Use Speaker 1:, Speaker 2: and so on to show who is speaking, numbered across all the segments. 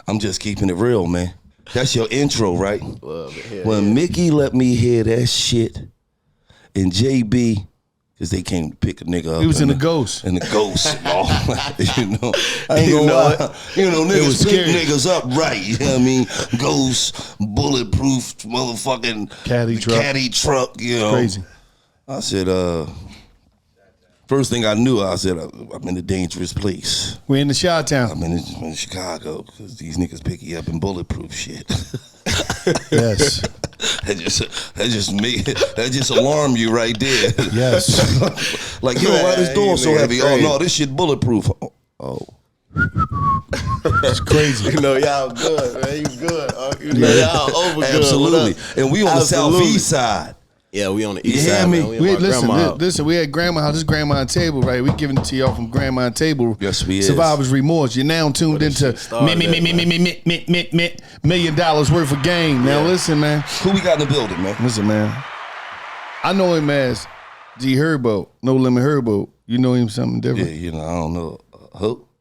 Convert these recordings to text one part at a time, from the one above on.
Speaker 1: I'm just keeping it real, man. That's your intro, right? When
Speaker 2: yeah.
Speaker 1: Mickey let me hear that shit, and JB, because they came to pick a nigga up.
Speaker 3: He was in the Ghost.
Speaker 1: In the Ghost and all. You know, I ain't gonna lie. You know, niggas pick niggas up right. You know what I mean? Ghost, bulletproof, motherfucking caddy truck, you know.
Speaker 3: Crazy.
Speaker 1: I said, first thing I knew, I said, I'm in a dangerous place.
Speaker 3: We're in the Chi-Town.
Speaker 1: I'm in Chicago because these niggas pick you up in bulletproof shit.
Speaker 3: Yes.
Speaker 1: that just alarm you right there.
Speaker 3: Yes.
Speaker 1: Like, yo, why this door so heavy?
Speaker 2: Crazy.
Speaker 1: Oh no, this shit bulletproof. Oh.
Speaker 3: It's crazy.
Speaker 2: You know y'all good, man. You good. You know y'all over good.
Speaker 1: Absolutely. And we on the southeast side.
Speaker 2: Yeah, we on the east
Speaker 1: You hear
Speaker 2: side,
Speaker 1: me?
Speaker 2: man. We at my grandma's house.
Speaker 3: Listen, we at grandma house. This grandma table, right? We giving it to y'all from grandma table.
Speaker 1: Yes, we is.
Speaker 3: Survivor's Remorse. You're now tuned into $1 million worth of game. Now listen, man.
Speaker 1: Who we got in the building, man?
Speaker 3: Listen, man. I know him as G Herbo, No Limit Herbo. You know him something different.
Speaker 1: Yeah, you know, I don't know.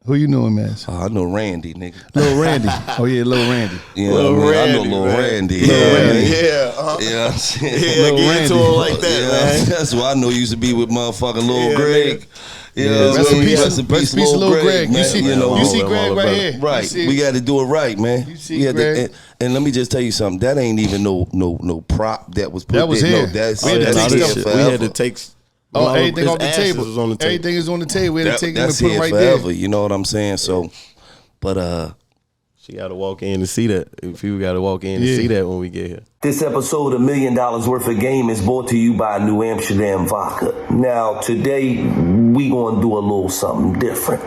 Speaker 3: Who you know him as?
Speaker 1: I know Randy, nigga.
Speaker 3: Lil Randy. Oh yeah, Lil Randy.
Speaker 1: Yeah, I know Lil Randy.
Speaker 3: Lil Randy.
Speaker 1: Yeah.
Speaker 2: Yeah,
Speaker 3: Lil
Speaker 2: get into
Speaker 3: Randy.
Speaker 2: it like that, man.
Speaker 1: That's what I know. Used to be with motherfucking Lil Greg.
Speaker 3: Yeah, rest in peace, Lil Greg.
Speaker 1: Man.
Speaker 3: You see Greg right here.
Speaker 1: Right, we got to do it right, man.
Speaker 3: You see Greg.
Speaker 1: And let me just tell you something. That ain't even no prop that was put
Speaker 3: That was
Speaker 1: there.
Speaker 3: here.
Speaker 1: No, that's
Speaker 3: We had to take
Speaker 1: here
Speaker 3: stuff.
Speaker 2: We had to take.
Speaker 3: Everything off the table.
Speaker 2: Was on the table.
Speaker 3: Everything is on the table. We had to take them and
Speaker 1: that's
Speaker 3: put
Speaker 1: here
Speaker 3: them right
Speaker 1: forever.
Speaker 3: there.
Speaker 1: You know what I'm saying? So, but
Speaker 2: She got to walk in to see that. If you got to walk in to see that when we get here.
Speaker 4: This episode of $1 Million Worth of Game is brought to you by New Amsterdam Vodka. Now, today, we gonna do a little something different.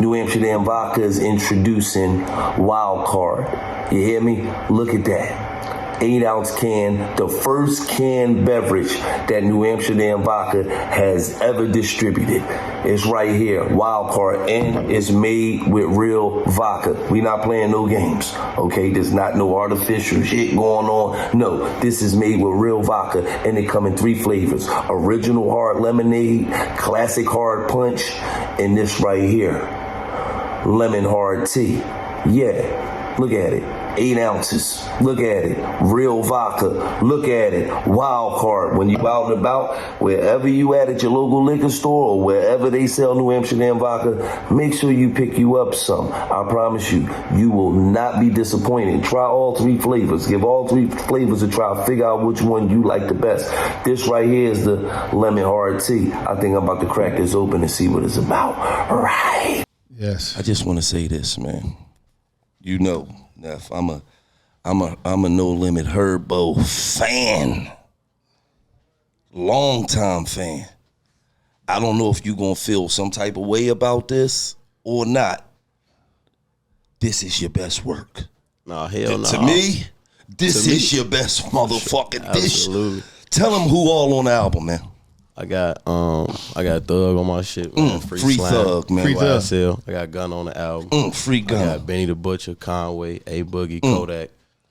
Speaker 4: New Amsterdam Vodka is introducing Wild Card. You hear me? Look at that. 8-ounce can, the first canned beverage that New Amsterdam Vodka has ever distributed. It's right here, Wild Card, and it's made with real vodka. We not playing no games, okay? There's not no artificial shit going on. No, this is made with real vodka, and it come in 3 flavors. Original hard lemonade, classic hard punch, and this right here, lemon hard tea. Yeah, look at it. 8 ounces. Look at it. Real vodka. Look at it. Wild Card. When you out and about, wherever you at your local liquor store or wherever they sell New Amsterdam vodka, make sure you pick you up some. I promise you, you will not be disappointed. Try all 3 flavors. Give all 3 flavors a try. Figure out which one you like the best. This right here is the lemon hard tea. I think I'm about to crack this open and see what it's about. Right.
Speaker 3: Yes.
Speaker 1: I just want to say this, man. You know, Neff, I'm a No Limit Herbo fan. Long time fan. I don't know if you gonna feel some type of way about this or not. This is your best work.
Speaker 2: Nah, hell no.
Speaker 1: To me, this is your best motherfucking dish.
Speaker 2: Absolutely.
Speaker 1: Tell them who all on the album, man.
Speaker 2: I got Thug on my shit, man.
Speaker 1: Free Thug, man.
Speaker 3: Free Thug.
Speaker 2: YSL. I got Gun on the album.
Speaker 1: Free
Speaker 2: I
Speaker 1: Gun.
Speaker 2: got Benny the Butcher, Conway, A Boogie, Kodak.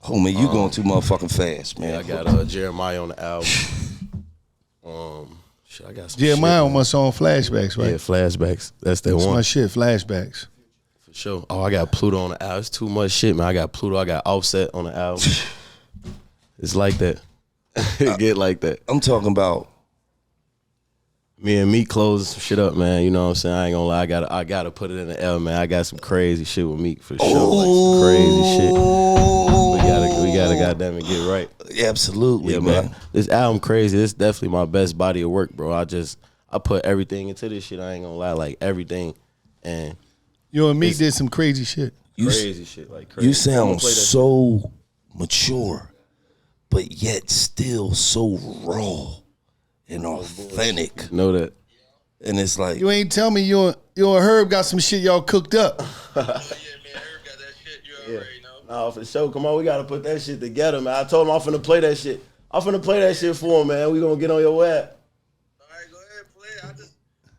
Speaker 1: Oh man, you going too motherfucking fast, man.
Speaker 2: I got Jeremiah on the album. I got some
Speaker 3: Jeremiah
Speaker 2: shit,
Speaker 3: on my song Flashbacks, right?
Speaker 2: Yeah, Flashbacks. That's that
Speaker 3: That's
Speaker 2: one.
Speaker 3: my shit, Flashbacks.
Speaker 2: For sure. Oh, I got Pluto on the album. It's too much shit, man. I got Pluto. I got Offset on the album. It's like that. It get like that.
Speaker 1: I'm talking about.
Speaker 2: Me and Meek closing some shit up, man. You know what I'm saying? I ain't gonna lie. I gotta put it in the L, man. I got some crazy shit with Meek for sure. Like some crazy shit. We gotta goddamn it get right.
Speaker 1: Absolutely,
Speaker 2: Yeah,
Speaker 1: man.
Speaker 2: This album crazy. This definitely my best body of work, bro. I put everything into this shit. I ain't gonna lie, like everything. And
Speaker 3: You and Meek did some crazy shit.
Speaker 2: crazy shit, like crazy.
Speaker 1: You sound so mature, but yet still so raw and authentic.
Speaker 2: Know that.
Speaker 1: And it's like,
Speaker 3: You ain't tell me you and Herb got some shit y'all cooked up.
Speaker 5: Yeah, man, Herb got that shit. You already know.
Speaker 2: Nah, for sure. Come on, we gotta put that shit together, man. I told him I'm finna play that shit. I'm finna play that shit for him, man. We gonna get on your app.
Speaker 5: All right, go ahead, play it.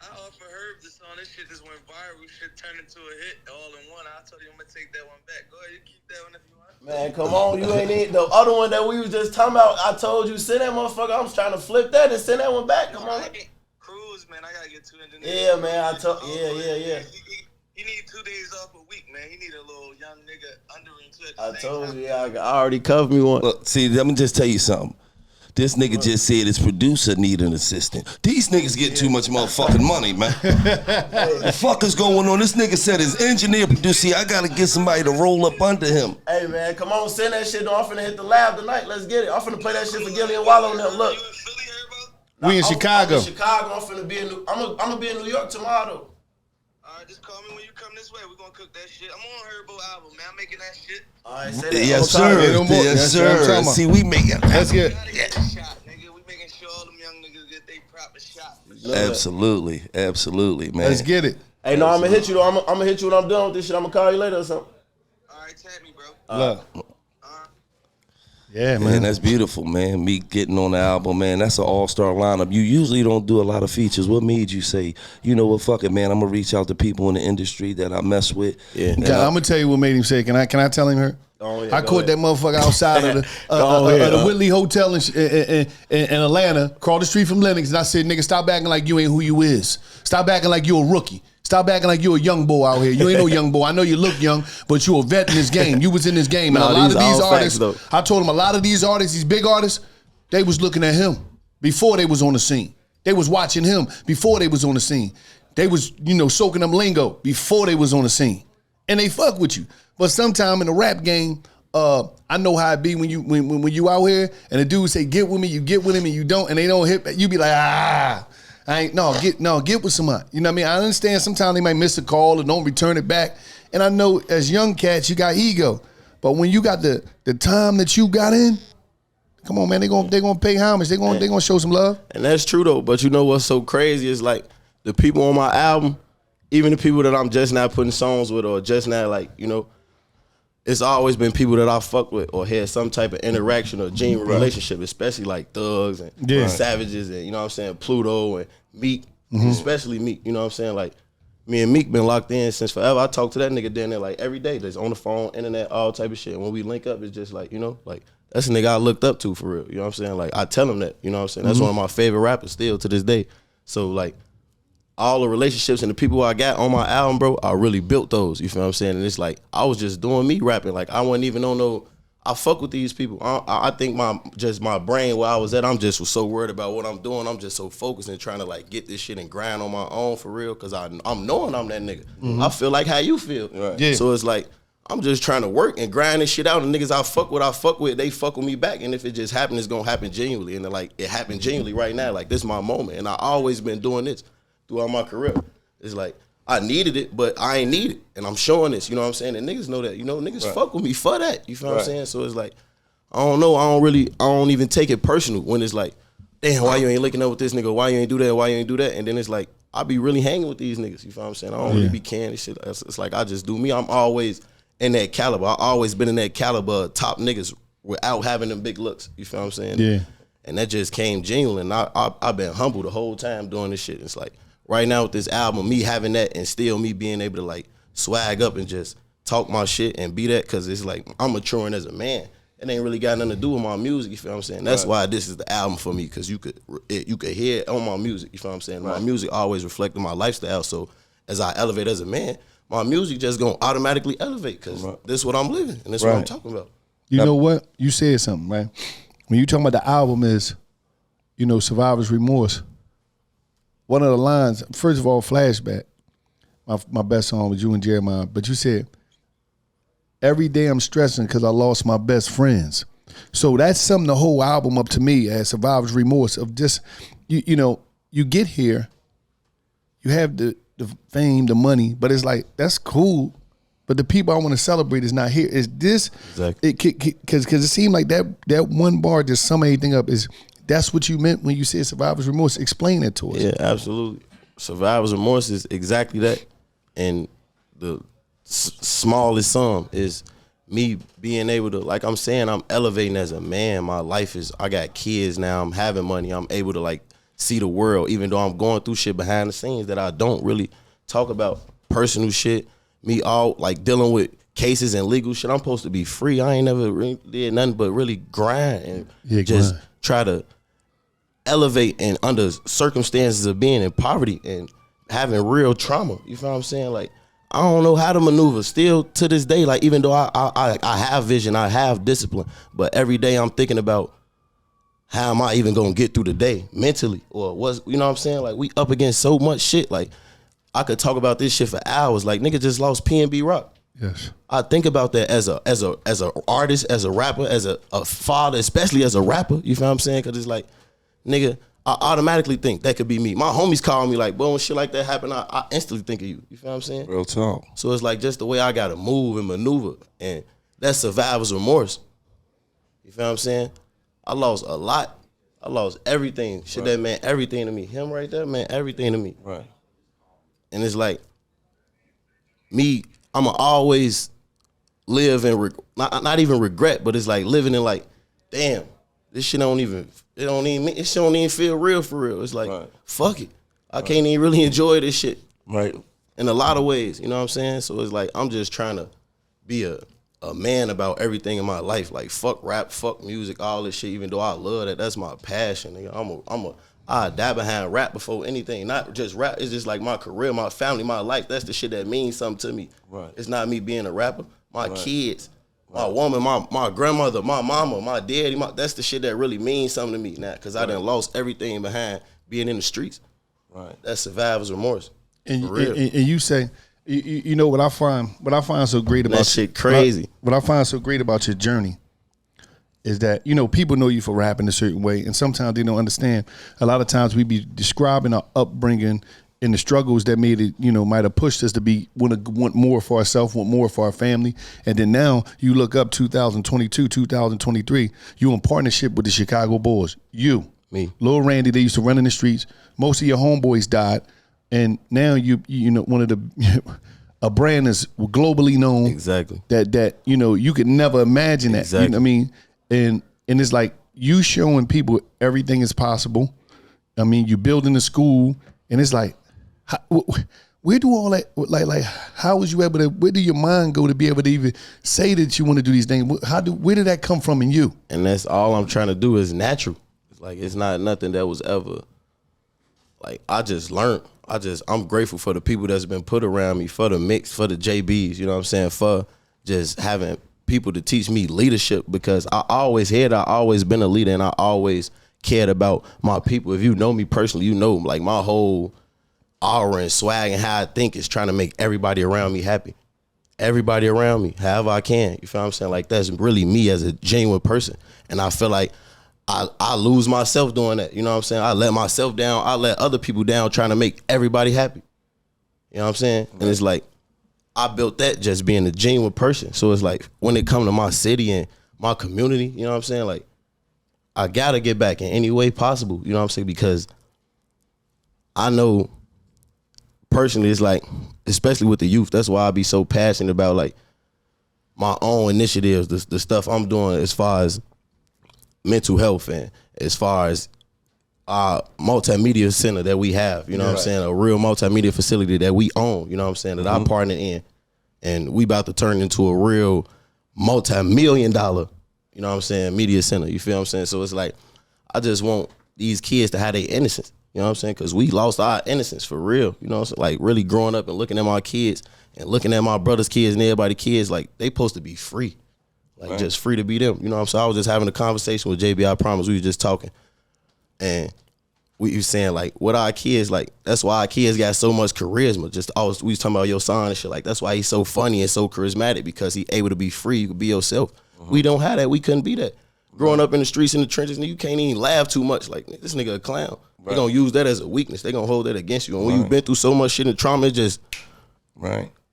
Speaker 5: I offered Herb this song. This shit just went viral. Shit turned into a hit all in one. I told you I'm gonna take that one back. Go ahead, you keep that one if you want.
Speaker 2: Man, come on, you ain't need the other one that we was just talking about. I told you, send that motherfucker. I'm trying to flip that and send that one back. Come on.
Speaker 5: Cruise, man. I gotta get 2 engineers.
Speaker 2: Yeah, man. Yeah.
Speaker 5: He need 2 days off a week, man. He need a little young nigga undering too.
Speaker 2: I told you, I already covered me one.
Speaker 1: Look, see, let me just tell you something. This nigga just said his producer need an assistant. These niggas get too much motherfucking money, man. The fuck is going on? This nigga said his engineer producer, I gotta get somebody to roll up under him.
Speaker 2: Hey man, come on, send that shit. I'm finna hit the lab tonight. Let's get it. I'm finna play that shit for Gillie and Wallow and them. Look.
Speaker 5: You in Philly, Herbo?
Speaker 3: We in Chicago.
Speaker 2: I'm in Chicago. I'm finna be in I'm gonna be in New York tomorrow though.
Speaker 5: Alright, just call me when you come this way. We're gonna cook that shit. I'm on Herbo album, man. I'm making that shit.
Speaker 2: Alright, say that.
Speaker 1: Yes, sir. Yes, sir. See, we make it.
Speaker 3: That's good.
Speaker 5: We gotta get the shot, nigga. We making sure all them young niggas get they proper shot.
Speaker 1: Absolutely, absolutely, man.
Speaker 3: Let's get it.
Speaker 2: Hey, no, I'm gonna hit you though. I'm gonna hit you when I'm done with this shit. I'm gonna call you later or something.
Speaker 5: Alright, tag me, bro.
Speaker 3: Look. Yeah,
Speaker 1: Man, that's beautiful, man. Me getting on the album, man. That's an all-star lineup. You usually don't do a lot of features. What made you say, you know what, fuck it, man, I'm gonna reach out to people in the industry that I mess with?
Speaker 2: Yeah.
Speaker 3: I'm gonna tell you what made him say. Can I tell him her?
Speaker 2: Oh, yeah,
Speaker 3: I caught that motherfucker outside of the Whitley Hotel in Atlanta, across the street from Lennox, and I said, nigga, stop acting like you ain't who you is. Stop acting like you a rookie. Stop acting like you a young boy out here. You ain't no young boy. I know you look young, but you a vet in this game. You was in this game. And a lot of these artists, I told him a lot of these artists, these big artists, they was looking at him before they was on the scene. They was watching him before they was on the scene. They was, soaking them lingo before they was on the scene. And they fuck with you. But sometime in the rap game, I know how it be when you out here and the dude say, get with me, you get with him and you don't, and they don't hit, you be like, get with somebody. You know what I mean? I understand sometimes they might miss a call or don't return it back. And I know as young cats, you got ego. But when you got the time that you got in, come on, man, they gonna pay homage. They gonna show some love.
Speaker 2: And that's true though. But you know what's so crazy is like the people on my album, even the people that I'm just now putting songs with or just now it's always been people that I fuck with or had some type of interaction or genuine relationship, especially like Thugs and Savages and, you know what I'm saying, Pluto and Meek, especially Meek, you know what I'm saying? Like, me and Meek been locked in since forever. I talk to that nigga down there like every day. That's on the phone, internet, all type of shit. And when we link up, it's just like, that's a nigga I looked up to for real, you know what I'm saying? Like, I tell him that, you know what I'm saying? That's one of my favorite rappers still to this day. So, like, all the relationships and the people I got on my album, bro, I really built those. You feel what I'm saying? And it's like, I was just doing me rapping. Like, I wasn't even on no, I fuck with these people. I think my brain where I was at, I'm just was so worried about what I'm doing. I'm just so focused and trying to like get this shit and grind on my own for real. Cause I'm knowing I'm that nigga. I feel like how you feel. Right. Yeah. So it's like, I'm just trying to work and grind this shit out. And niggas I fuck with, they fuck with me back. And if it just happen, it's gonna happen genuinely. And like, it happened genuinely right now. Like, this is my moment. And I always been doing this throughout my career. It's like, I needed it, but I ain't need it. And I'm showing this, you know what I'm saying? And niggas know that, niggas fuck with me for that. You feel what I'm saying? So it's like, I don't know, I don't even take it personal when it's like, damn, why you ain't linking up with this nigga? Why you ain't do that? Why you ain't do that? And then it's like, I be really hanging with these niggas, you feel what I'm saying? I don't really be caring and shit. It's like, I just do me. I'm always in that caliber. I always been in that caliber of top niggas without having them big looks, you feel what I'm saying? Yeah. And that just came genuine. And I've been humble the whole time doing this shit. It's like, right now with this album, me having that and still me being able to like swag up and just talk my shit and be that, because it's like I'm maturing as a man. It ain't really got nothing to do with my music, you feel what I'm saying? That's why this is the album for me, because you could hear it on my music, you feel what I'm saying? My music always reflected my lifestyle, so as I elevate as a man, my music just gonna automatically elevate, because this is what I'm living and this is what I'm talking about.
Speaker 3: You know what? You said something, right? When you talking about the album is, Survivor's Remorse, one of the lines, first of all, flashback, my best song was you and Jeremiah, but you said, every day I'm stressing because I lost my best friends. So that's something the whole album up to me as Survivor's Remorse of just, you get here, you have the fame, the money, but it's like, that's cool, but the people I want to celebrate is not here. Is this, because it seemed like that one bar just sum everything up is, that's what you meant when you said Survivor's Remorse. Explain that to us.
Speaker 2: Yeah, absolutely. Survivor's Remorse is exactly that. And the smallest sum is me being able to, like I'm saying, I'm elevating as a man. My life is, I got kids now. I'm having money. I'm able to like see the world, even though I'm going through shit behind the scenes that I don't really talk about, personal shit. Me all like dealing with cases and legal shit. I'm supposed to be free. I ain't never really did nothing but really grind and just try to elevate, and under circumstances of being in poverty and having real trauma. You feel what I'm saying? Like, I don't know how to maneuver. Still to this day, like even though I have vision, I have discipline, but every day I'm thinking about how am I even gonna get through the day mentally, or what's, you know what I'm saying? Like we up against so much shit. Like I could talk about this shit for hours. Like nigga just lost PNB Rock.
Speaker 3: Yes. I
Speaker 2: think about that as a artist, as a rapper, as a father, especially as a rapper. You feel what I'm saying? Cause it's like, nigga, I automatically think that could be me. My homies call me like, boy, when shit like that happen, I instantly think of you. You feel what I'm saying?
Speaker 1: Real talk.
Speaker 2: So it's like just the way I gotta move and maneuver, and that's survivor's remorse. You feel what I'm saying? I lost a lot. I lost everything. Shit, right. That meant everything to me. Him right there meant everything to me.
Speaker 1: Right.
Speaker 2: And it's like, me, I'ma always live in not even regret, but it's like living in like, damn, this shit don't even feel real for real. It's like, right. Fuck it. I can't even really enjoy this shit.
Speaker 1: Right.
Speaker 2: In a lot of ways, you know what I'm saying? So it's like, I'm just trying to be a man about everything in my life. Like, fuck rap, fuck music, all this shit, even though I love that. That's my passion, nigga. I die behind rap before anything. Not just rap, it's just like my career, my family, my life. That's the shit that means something to me.
Speaker 1: Right.
Speaker 2: It's not me being a rapper. My kids, my woman, my grandmother, my mama, my daddy, that's the shit that really means something to me now, because I done lost everything behind being in the streets.
Speaker 1: Right.
Speaker 2: That's survivor's remorse.
Speaker 3: And you say, you know what I find so great about
Speaker 2: that shit crazy.
Speaker 3: What I find so great about your journey is that, you know, people know you for rapping a certain way, and sometimes they don't understand. A lot of times we be describing our upbringing and the struggles that made it, you know, might have pushed us to want more for ourselves, want more for our family. And then now you look up 2022, 2023, you in partnership with the Chicago Bulls.
Speaker 2: Me.
Speaker 3: Lil Randy, they used to run in the streets. Most of your homeboys died. And now you know, one of the a brand is globally known.
Speaker 2: Exactly.
Speaker 3: That you know, you could never imagine that.
Speaker 2: Exactly.
Speaker 3: You know what I mean? And it's like you showing people everything is possible. I mean, you building a school, and it's like, where do all that, like how was you able to, where do your mind go to be able to even say that you want to do these things? Where did that come from in you?
Speaker 2: And that's all I'm trying to do is natural. It's like, it's not nothing that was ever, like, I just learned. I'm grateful for the people that's been put around me, for the mix, for the JBs, you know what I'm saying, for just having people to teach me leadership, because I always been a leader, and I always cared about my people. If you know me personally, you know, like, my whole aura and swag and how I think is trying to make everybody around me happy. Everybody around me, however I can. You feel what I'm saying? Like, that's really me as a genuine person. And I feel like I lose myself doing that. You know what I'm saying? I let myself down. I let other people down trying to make everybody happy. You know what I'm saying? Right. And it's like, I built that just being a genuine person. So it's like, when it comes to my city and my community, you know what I'm saying? Like, I gotta get back in any way possible. You know what I'm saying? Because I know personally, it's like, especially with the youth, that's why I be so passionate about, like, my own initiatives, the stuff I'm doing as far as mental health, and as far as our multimedia center that we have, you know what I'm saying, a real multimedia facility that we own, you know what I'm saying, that I partner in, and we about to turn into a real multi-million-dollar, you know what I'm saying, media center, you feel what I'm saying? So it's like, I just want these kids to have their innocence, you know what I'm saying, because we lost our innocence for real, you know what I'm saying, like, really growing up and looking at my kids and looking at my brother's kids and everybody's kids, like, they supposed to be free. Like, just free to be them, you know what I'm saying? I was just having a conversation with JB, I promise, we was just talking. And we was saying, like, what our kids, like, that's why our kids got so much charisma. Just always, we was talking about your son and shit, like, that's why he's so funny and so charismatic, because he able to be free, you can be yourself. We don't have that, we couldn't be that. Growing up in the streets, in the trenches, and you can't even laugh too much. Like, this nigga a clown. They gonna use that as a weakness. They gonna hold that against you. And when you've been through so much shit and trauma, it just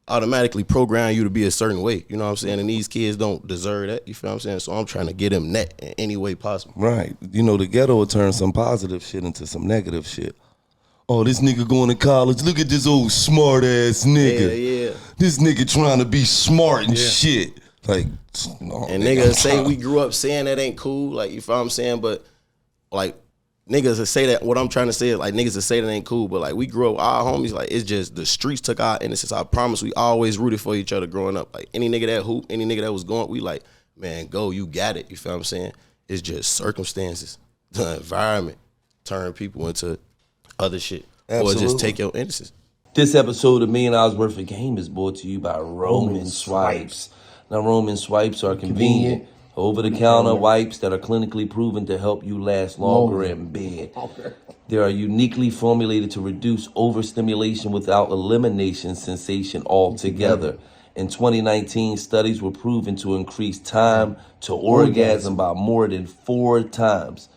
Speaker 2: automatically program you to be a certain way. You know what I'm saying? And these kids don't deserve that. You feel what I'm saying? So I'm trying to get them that in any way possible.
Speaker 1: Right. You know, the ghetto will turn some positive shit into some negative shit. Oh, this nigga going to college. Look at this old smart ass nigga.
Speaker 2: Yeah.
Speaker 1: This nigga trying to be smart and shit. Like, no,
Speaker 2: and niggas say we grew up saying that ain't cool. Like, you feel what I'm saying? But, like, niggas that say that, what I'm trying to say is, like, niggas that say that ain't cool, but, like, we grew up, our homies, like, it's just, the streets took our innocence. I promise we always rooted for each other growing up. Like, any nigga that hoop, any nigga that was going, we like, man, go, you got it. You feel what I'm saying? It's just circumstances, the environment, turn people into other shit. Absolutely. Or just take your innocence.
Speaker 4: This episode of $1 Million Worth of Game is brought to you by Roman Swipes. Now, Roman Swipes are convenient, over-the-counter wipes that are clinically proven to help you last longer in bed. They are uniquely formulated to reduce overstimulation without elimination sensation altogether. In 2019, studies were proven to increase time to orgasm by more than 4 times.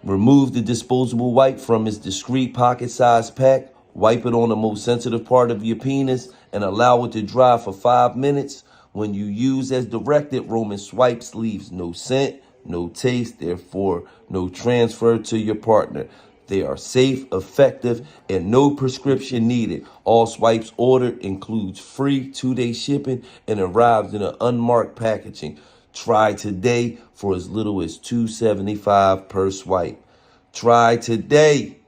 Speaker 4: Remove the disposable wipe from its discreet pocket-sized pack, wipe it on the most sensitive part of your penis, and allow it to dry for 5 minutes. When you use as directed, Roman Swipes leaves no scent, no taste, therefore no transfer to your partner. They are safe, effective, and no prescription needed. All swipes ordered includes free 2-day shipping and arrives in an unmarked packaging. Try today for as little as $2.75 per swipe. Try today.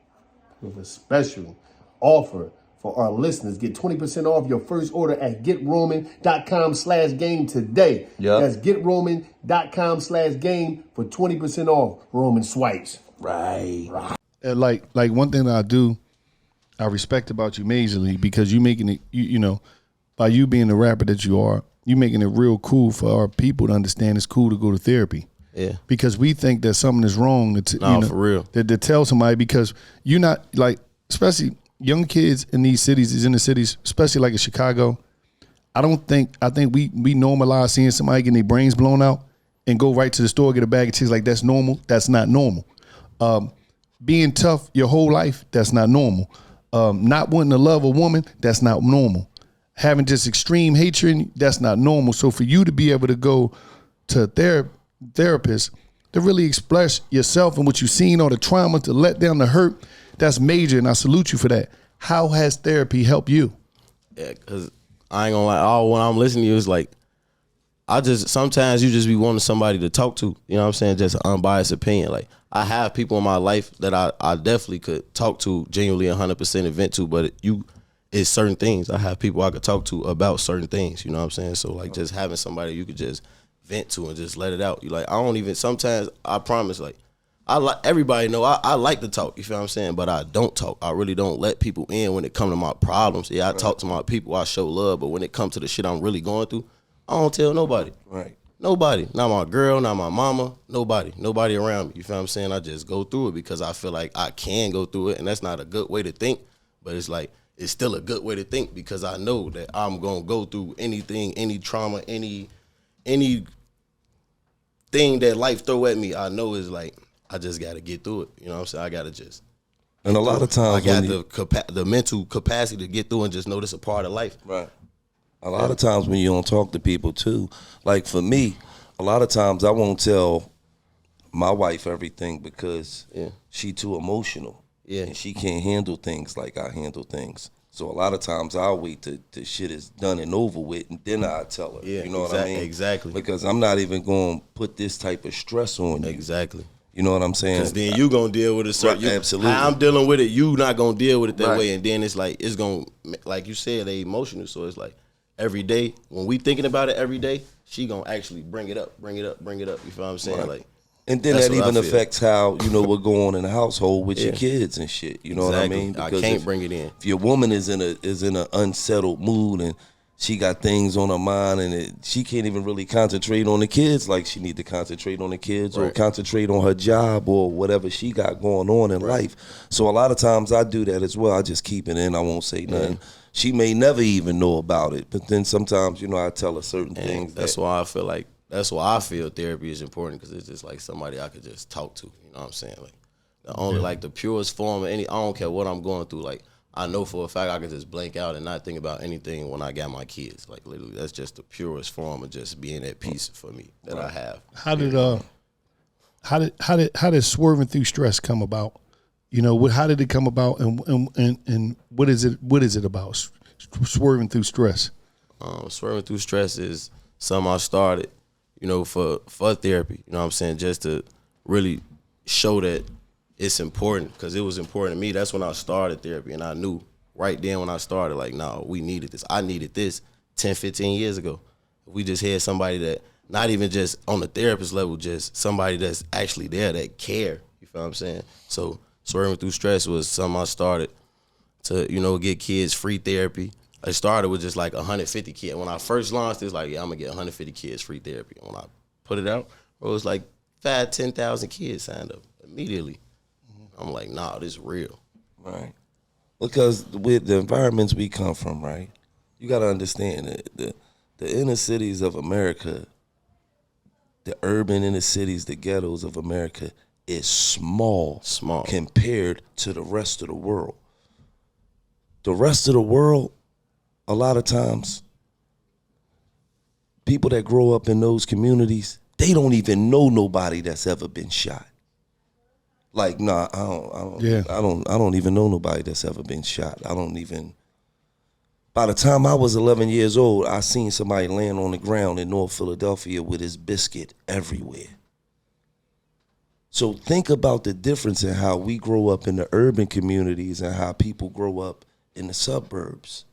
Speaker 3: With a special offer for our listeners. Get 20% off your first order at GetRoman.com/game today.
Speaker 4: Yep.
Speaker 3: That's GetRoman.com/game for 20% off Roman Swipes.
Speaker 4: Right.
Speaker 3: And like one thing that I respect about you majorly, because you making it, you know, by you being the rapper that you are, you making it real cool for our people to understand it's cool to go to therapy.
Speaker 2: Yeah.
Speaker 3: Because we think that something is wrong
Speaker 2: for real.
Speaker 3: To tell somebody, because you're not, like, especially young kids in these cities, in the cities, especially like in Chicago. I think we normalize seeing somebody getting their brains blown out and go right to the store, get a bag of chicks like that's normal. That's not normal. Being tough your whole life, that's not normal. Not wanting to love a woman, that's not normal. Having just extreme hatred, that's not normal. So for you to be able to go to a therapist to really express yourself and what you've seen, all the trauma, to let down the hurt, that's major, and I salute you for that. How has therapy helped you?
Speaker 2: Yeah, because I ain't gonna lie, when I'm listening to you, it's like, sometimes you just be wanting somebody to talk to, you know what I'm saying, just an unbiased opinion. Like, I have people in my life that I definitely could talk to genuinely 100% and vent to, but it's certain things. I have people I could talk to about certain things, you know what I'm saying? So, like, just having somebody you could just vent to and just let it out. You like, sometimes, I promise, like, everybody know I like to talk, you feel what I'm saying? But I don't talk. I really don't let people in when it come to my problems. Yeah, I talk to my people, I show love, but when it comes to the shit I'm really going through, I don't tell nobody.
Speaker 1: Right.
Speaker 2: Nobody. Not my girl, not my mama, nobody. Nobody around me. You feel what I'm saying? I just go through it because I feel like I can go through it, and that's not a good way to think, but it's like, it's still a good way to think because I know that I'm going to go through anything, any trauma, any thing that life throw at me. I know is like, I just got to get through it. You know what I'm saying? I got to just.
Speaker 1: And a lot of times,
Speaker 2: I got the mental capacity to get through and just know this a part of life.
Speaker 1: Right. A lot of times when you don't talk to people too, like for me, a lot of times I won't tell my wife everything because she too emotional.
Speaker 2: Yeah.
Speaker 1: And she can't handle things like I handle things. So a lot of times I'll wait till the shit is done and over with, and then I'll tell her.
Speaker 2: Yeah,
Speaker 1: you know what I mean?
Speaker 2: Exactly.
Speaker 1: Because I'm not even going to put this type of stress on you.
Speaker 2: Exactly.
Speaker 1: You know what I'm saying?
Speaker 2: Because then you going to deal with it.
Speaker 1: Right, absolutely.
Speaker 2: How I'm dealing with it, you not going to deal with it that way. And then it's like, it's going to, like you said, they emotional. So it's like, every day, when we thinking about it every day, she going to actually bring it up. You feel what I'm saying?
Speaker 1: Right.
Speaker 2: Like,
Speaker 1: and then that even affects how, you know, what go on in the household with your kids and shit. You know what I mean?
Speaker 2: Because I can't bring it in.
Speaker 1: If your woman is in an unsettled mood and she got things on her mind and she can't even really concentrate on the kids like she need to concentrate on the kids or concentrate on her job or whatever she got going on in life. So a lot of times I do that as well. I just keep it in. I won't say nothing. She may never even know about it, but then sometimes, you know, I tell her certain things.
Speaker 2: That's why I feel therapy is important, because it's just like somebody I could just talk to. You know what I'm saying? Like the purest form of I don't care what I'm going through. Like, I know for a fact I can just blank out and not think about anything when I got my kids. Like, literally, that's just the purest form of just being at peace for me that I have.
Speaker 3: How did swerving through stress come about? You know, how did it come about, and what is it about? Swerving through stress.
Speaker 2: Swerving through stress is something I started, you know, for therapy. You know what I'm saying? Just to really show that it's important, because it was important to me. That's when I started therapy, and I knew right then when I started, like, no, we needed this. I needed this 10, 15 years ago. We just had somebody that, not even just on the therapist level, just somebody that's actually there that care. You feel what I'm saying? So swerving through stress was something I started to, you know, get kids free therapy. It started with just like 150 kids. When I first launched, it was like, yeah, I'm gonna get 150 kids free therapy. When I put it out, it was like 10,000 kids signed up immediately. I'm like, nah, this is real.
Speaker 1: Right. Because with the environments we come from, right, you got to understand that the inner cities of America, the urban inner cities, the ghettos of America is small compared to the rest of the world. The rest of the world, a lot of times, people that grow up in those communities, they don't even know nobody that's ever been shot. Like, nah, I don't even know nobody that's ever been shot. By the time I was 11 years old, I seen somebody laying on the ground in North Philadelphia with his biscuit everywhere. So think about the difference in how we grow up in the urban communities and how people grow up in the suburbs.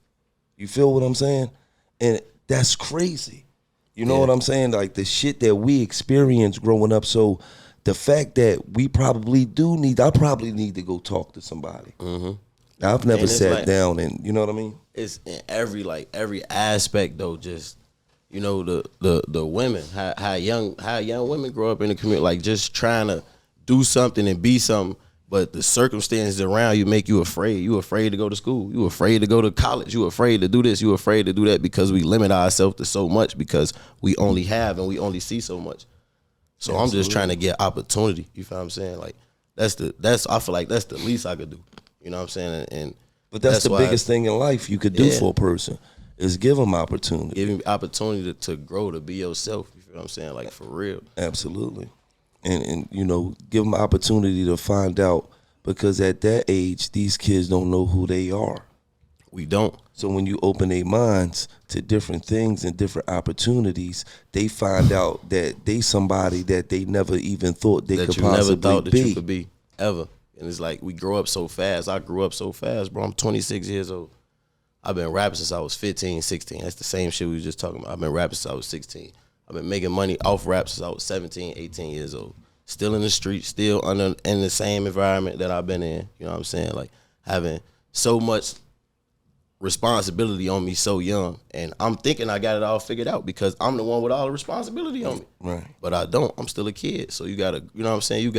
Speaker 1: You feel what I'm saying? And that's crazy. You know what I'm saying? Like the shit that we experienced growing up. So the fact that I probably need to go talk to somebody. Mm-hmm. I've never sat down and, you know what I mean?
Speaker 2: It's in every aspect though. Just, you know, the women, how young women grow up in the community, like just trying to do something and be something, but the circumstances around you make you afraid. You afraid to go to school. You afraid to go to college. You afraid to do this. You afraid to do that because we limit ourselves to so much because we only have and we only see so much. So Absolutely. I'm just trying to get opportunity. You feel what I'm saying? Like I feel like that's the least I could do. You know what I'm saying?
Speaker 1: But that's the biggest thing in life you could do for a person is give them opportunity.
Speaker 2: Give them opportunity to grow, to be yourself. You feel what I'm saying? Like for real.
Speaker 1: Absolutely. And you know, give them opportunity to find out, because at that age, these kids don't know who they are.
Speaker 2: We don't.
Speaker 1: So when you open their minds to different things and different opportunities, they find out that they somebody that they never even thought they could possibly be. That you never thought that you could be,
Speaker 2: ever. And it's like we grow up so fast. I grew up so fast, bro. I'm 26 years old. I've been rapping since I was 15, 16. That's the same shit we was just talking about. I've been rapping since I was 16. I've been making money off rap since I was 17, 18 years old. Still in the street, still in the same environment that I've been in. You know what I'm saying? Like having so much responsibility on me so young. And I'm thinking I got it all figured out because I'm the one with all the responsibility on me.
Speaker 1: Right.
Speaker 2: But I don't. I'm still a kid. So you gotta, you know what I'm saying?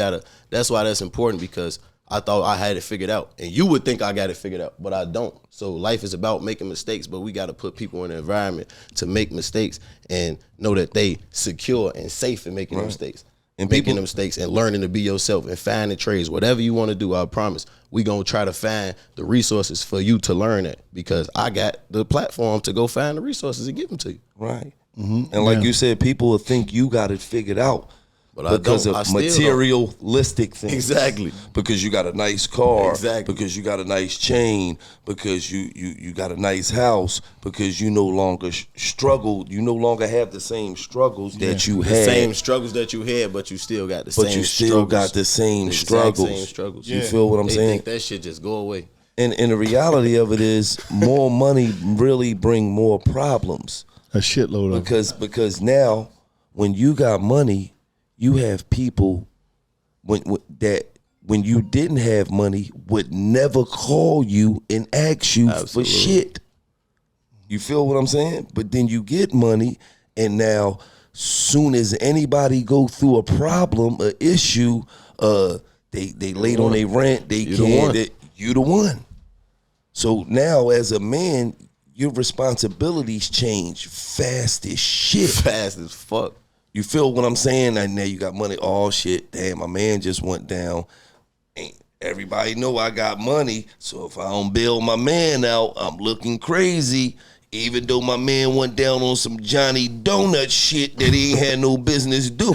Speaker 2: That's why that's important, because I thought I had it figured out. And you would think I got it figured out, but I don't. So life is about making mistakes, but we got to put people in the environment to make mistakes and know that they secure and safe in making mistakes. And making the mistakes and learning to be yourself and finding trades. Whatever you want to do, I promise, we going to try to find the resources for you to learn that, because I got the platform to go find the resources and give them to you.
Speaker 1: Right. Mm-hmm. And like you said, people will think you got it figured out. But because of materialistic things.
Speaker 2: Exactly.
Speaker 1: Because you got a nice car. Exactly. Because you got a nice chain. Because you got a nice house. Because you no longer struggle. You no longer have the same struggles that you had.
Speaker 2: The same struggles that you had, but you still got the same struggles. But you
Speaker 1: still got the same struggles.
Speaker 2: Same struggles.
Speaker 1: You feel what I'm saying?
Speaker 2: They think that shit just go away.
Speaker 1: And the reality of it is, more money really bring more problems.
Speaker 3: A shitload of
Speaker 1: Because now, when you got money, you have people when you didn't have money would never call you and ask you for shit. You feel what I'm saying? But then you get money, and now soon as anybody go through a problem, an issue, they late on their rent, you the one. So now as a man, your responsibilities change fast as shit.
Speaker 2: Fast as fuck.
Speaker 1: You feel what I'm saying? And now you got money. Oh, shit. Damn, my man just went down. Everybody know I got money. So if I don't bail my man out, I'm looking crazy. Even though my man went down on some Johnny Donut shit that he ain't had no business doing.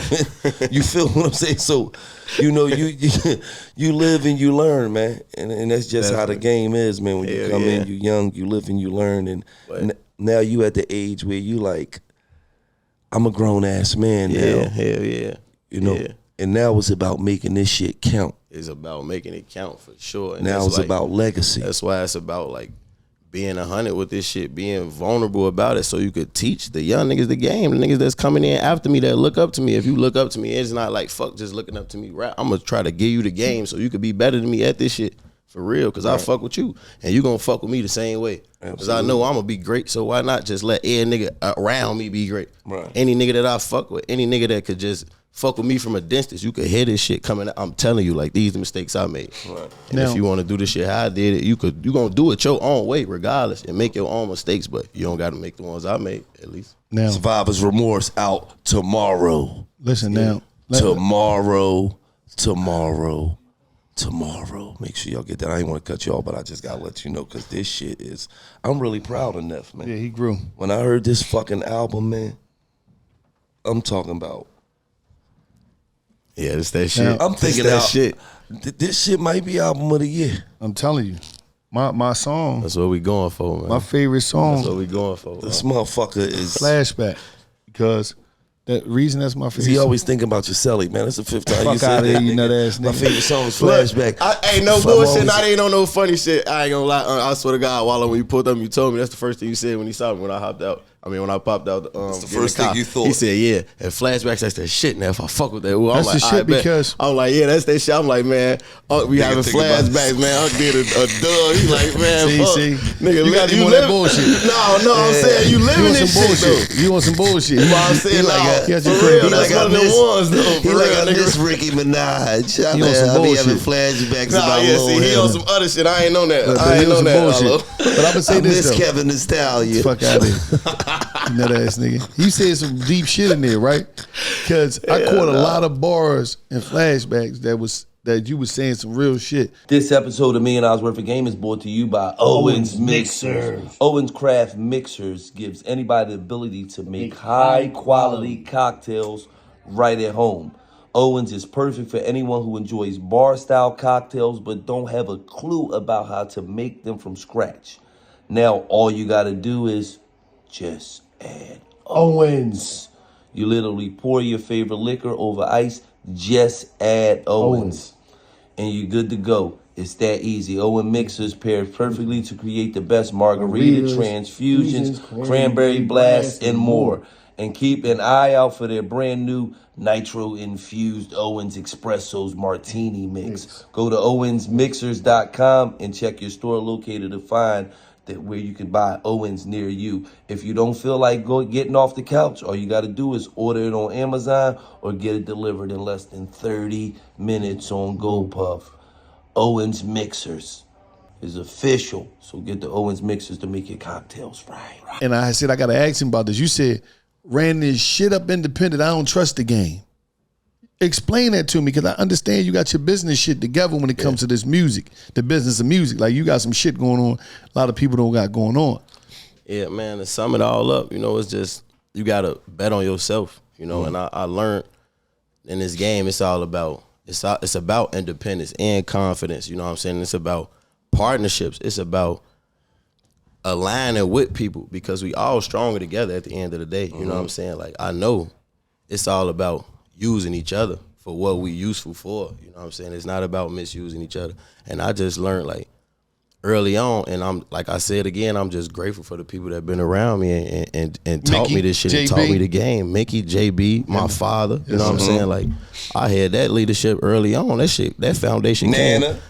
Speaker 1: You feel what I'm saying? So, you know, you live and you learn, man. And that's just how the game is, man. When you come in, you young, you live and you learn. And now you at the age where you like, I'm a grown ass man now.
Speaker 2: Hell yeah.
Speaker 1: You know, and now it's about making this shit count.
Speaker 2: It's about making it count for sure. And
Speaker 1: now it's like, about legacy.
Speaker 2: That's why it's about like being 100 with this shit, being vulnerable about it, so you could teach the young niggas the game, the niggas that's coming in after me that look up to me. If you look up to me, it's not like fuck just looking up to me. Right? I'm gonna try to give you the game so you could be better than me at this shit. For real, because I fuck with you, and you gonna fuck with me the same way. Because I know I'm gonna be great, so why not just let every nigga around me be great?
Speaker 1: Right.
Speaker 2: Any nigga that I fuck with, any nigga that could just fuck with me from a distance, you could hear this shit coming out. I'm telling you, like, these the mistakes I made.
Speaker 1: Right.
Speaker 2: And if you want to do this shit how I did it, you gonna do it your own way regardless and make your own mistakes, but you don't gotta make the ones I made, at least.
Speaker 3: Now,
Speaker 1: Survivor's Remorse out tomorrow.
Speaker 3: listen now.
Speaker 1: Tomorrow. Make sure y'all get that. I ain't want to cut y'all, but I just gotta let you know because this shit is. I'm really proud of Neff, man.
Speaker 3: Yeah, he grew.
Speaker 1: When I heard this fucking album, man, I'm talking about.
Speaker 2: Yeah, it's that shit.
Speaker 3: Now,
Speaker 1: I'm thinking
Speaker 2: that shit.
Speaker 1: This shit might be album of the year.
Speaker 3: I'm telling you, my song,
Speaker 2: That's what we going for, man.
Speaker 3: my favorite song,
Speaker 2: That's what we going for.
Speaker 1: This motherfucker is.
Speaker 3: Flashback, because the reason that's my favorite.
Speaker 1: He
Speaker 3: song.
Speaker 1: always thinking about your celly, man. That's the fifth time you
Speaker 3: Fuck
Speaker 1: said
Speaker 3: outta
Speaker 1: that.
Speaker 3: here, you
Speaker 1: nigga.
Speaker 3: nut ass
Speaker 1: My
Speaker 3: nigga.
Speaker 1: favorite song is Flashback.
Speaker 2: I ain't no
Speaker 1: I'm
Speaker 2: bullshit.
Speaker 1: always-
Speaker 2: I ain't on no funny shit. I ain't gonna lie. I swear to God, Wallo, when you pulled up, you told me that's the first thing you said when he saw me when I hopped out. I mean, when I popped out.
Speaker 1: That's the
Speaker 2: get in
Speaker 1: first
Speaker 2: car.
Speaker 1: thing you thought.
Speaker 2: He said, "Yeah." And flashbacks, that's that shit. Now, if I fuck with that, I'm
Speaker 3: That's
Speaker 2: like,
Speaker 3: the shit
Speaker 2: I bet.
Speaker 3: because-
Speaker 2: I'm like, yeah, that's that shit. I'm like, man, we
Speaker 1: Nigga
Speaker 2: having
Speaker 1: think about
Speaker 2: flashbacks, man. I did a dub. He's like, man,
Speaker 3: See,
Speaker 2: fuck. Nigga,
Speaker 3: you got him on that bullshit.
Speaker 2: No, I'm saying you
Speaker 3: You
Speaker 2: living
Speaker 3: want
Speaker 2: this
Speaker 3: some
Speaker 2: shit
Speaker 3: bullshit?
Speaker 2: though.
Speaker 3: You want some bullshit?
Speaker 2: But I'm saying,
Speaker 1: He
Speaker 2: like,
Speaker 1: like a-
Speaker 3: He got
Speaker 2: for
Speaker 3: your
Speaker 2: real,
Speaker 3: crib.
Speaker 2: that's
Speaker 1: He like
Speaker 2: one of
Speaker 1: I
Speaker 2: them
Speaker 1: miss-
Speaker 2: ones though.
Speaker 1: He
Speaker 2: For
Speaker 1: like
Speaker 2: real,
Speaker 1: I
Speaker 2: nigga.
Speaker 1: miss Ricky Minaj.
Speaker 3: He on some
Speaker 1: I be
Speaker 3: bullshit.
Speaker 1: having flashbacks
Speaker 2: Nah,
Speaker 1: about
Speaker 2: yeah,
Speaker 1: Lil
Speaker 2: see, he
Speaker 1: Hannah.
Speaker 2: on some other shit. I ain't on that.
Speaker 3: But
Speaker 2: I
Speaker 3: he
Speaker 2: ain't
Speaker 3: on
Speaker 2: on
Speaker 3: some
Speaker 2: that.
Speaker 3: bullshit.
Speaker 2: Hello.
Speaker 3: But I'm gonna say
Speaker 1: I
Speaker 3: this
Speaker 1: miss
Speaker 3: though.
Speaker 1: Kevin the Stallion.
Speaker 3: Fuck out of here. You nut ass nigga. You said some deep shit in there, right? Because I caught a lot of bars and flashbacks that you was saying some real shit.
Speaker 4: This episode of $1 Million Worth of Game is brought to you by Owens Mixers. Owens Craft Mixers gives anybody the ability to make high quality cocktails right at home. Owens is perfect for anyone who enjoys bar style cocktails but don't have a clue about how to make them from scratch. Now all you gotta do is just add Owens. You literally pour your favorite liquor over ice, just add Owens. And you're good to go. It's that easy. Owen Mixers pairs perfectly to create the best margarita, transfusions, cranberry blast, and more. And keep an eye out for their brand new nitro-infused Owens Espresso's Martini Mix. Go to owensmixers.com and check your store locator to find that where you can buy Owens near you. If you don't feel like getting off the couch, all you got to do is order it on Amazon or get it delivered in less than 30 minutes on GoPuff. Owens Mixers is official, so get the Owens Mixers to make your cocktails right.
Speaker 3: And I said I gotta ask him about this. You said ran this shit up independent. I don't trust the game. Explain that to me, because I understand you got your business shit together when it comes to this music, the business of music. Like, you got some shit going on a lot of people don't got going on.
Speaker 2: Yeah, man, to sum it all up, it's just, you got to bet on yourself, and I learned in this game, it's all about, it's about independence and confidence, you know what I'm saying? It's about partnerships. It's about aligning with people, because we all stronger together at the end of the day, you know what I'm saying? Like, I know it's all about using each other for what we useful for, you know what I'm saying? It's not about misusing each other. And I just learned, like, early on, and I'm, like I said again, I'm just grateful for the people that been around me and taught
Speaker 3: Mickey,
Speaker 2: me this shit,
Speaker 3: JB.
Speaker 2: and taught me the game. Mickey, JB, my father, you know what I'm saying? Like, I had that leadership early on. That shit, that foundation
Speaker 1: Nana.
Speaker 2: came.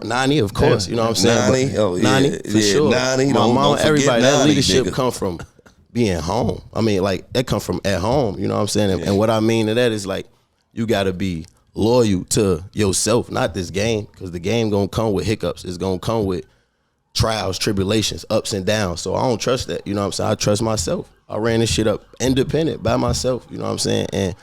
Speaker 2: Nani, of course, you know what I'm saying?
Speaker 1: Nani,
Speaker 2: But
Speaker 1: oh, yeah.
Speaker 2: Nani, for
Speaker 1: Yeah,
Speaker 2: sure.
Speaker 1: Nani,
Speaker 2: My
Speaker 1: don't
Speaker 2: mama,
Speaker 1: forget
Speaker 2: everybody, that
Speaker 1: Nani,
Speaker 2: leadership
Speaker 1: nigga.
Speaker 2: come from being home. I mean, like, that come from at home, you know what I'm saying? And what I mean to that is, like, you gotta be loyal to yourself, not this game, because the game gonna come with hiccups. It's gonna come with trials, tribulations, ups and downs. So I don't trust that, you know what I'm saying? I trust myself. I ran this shit up independent by myself, you know what I'm saying? And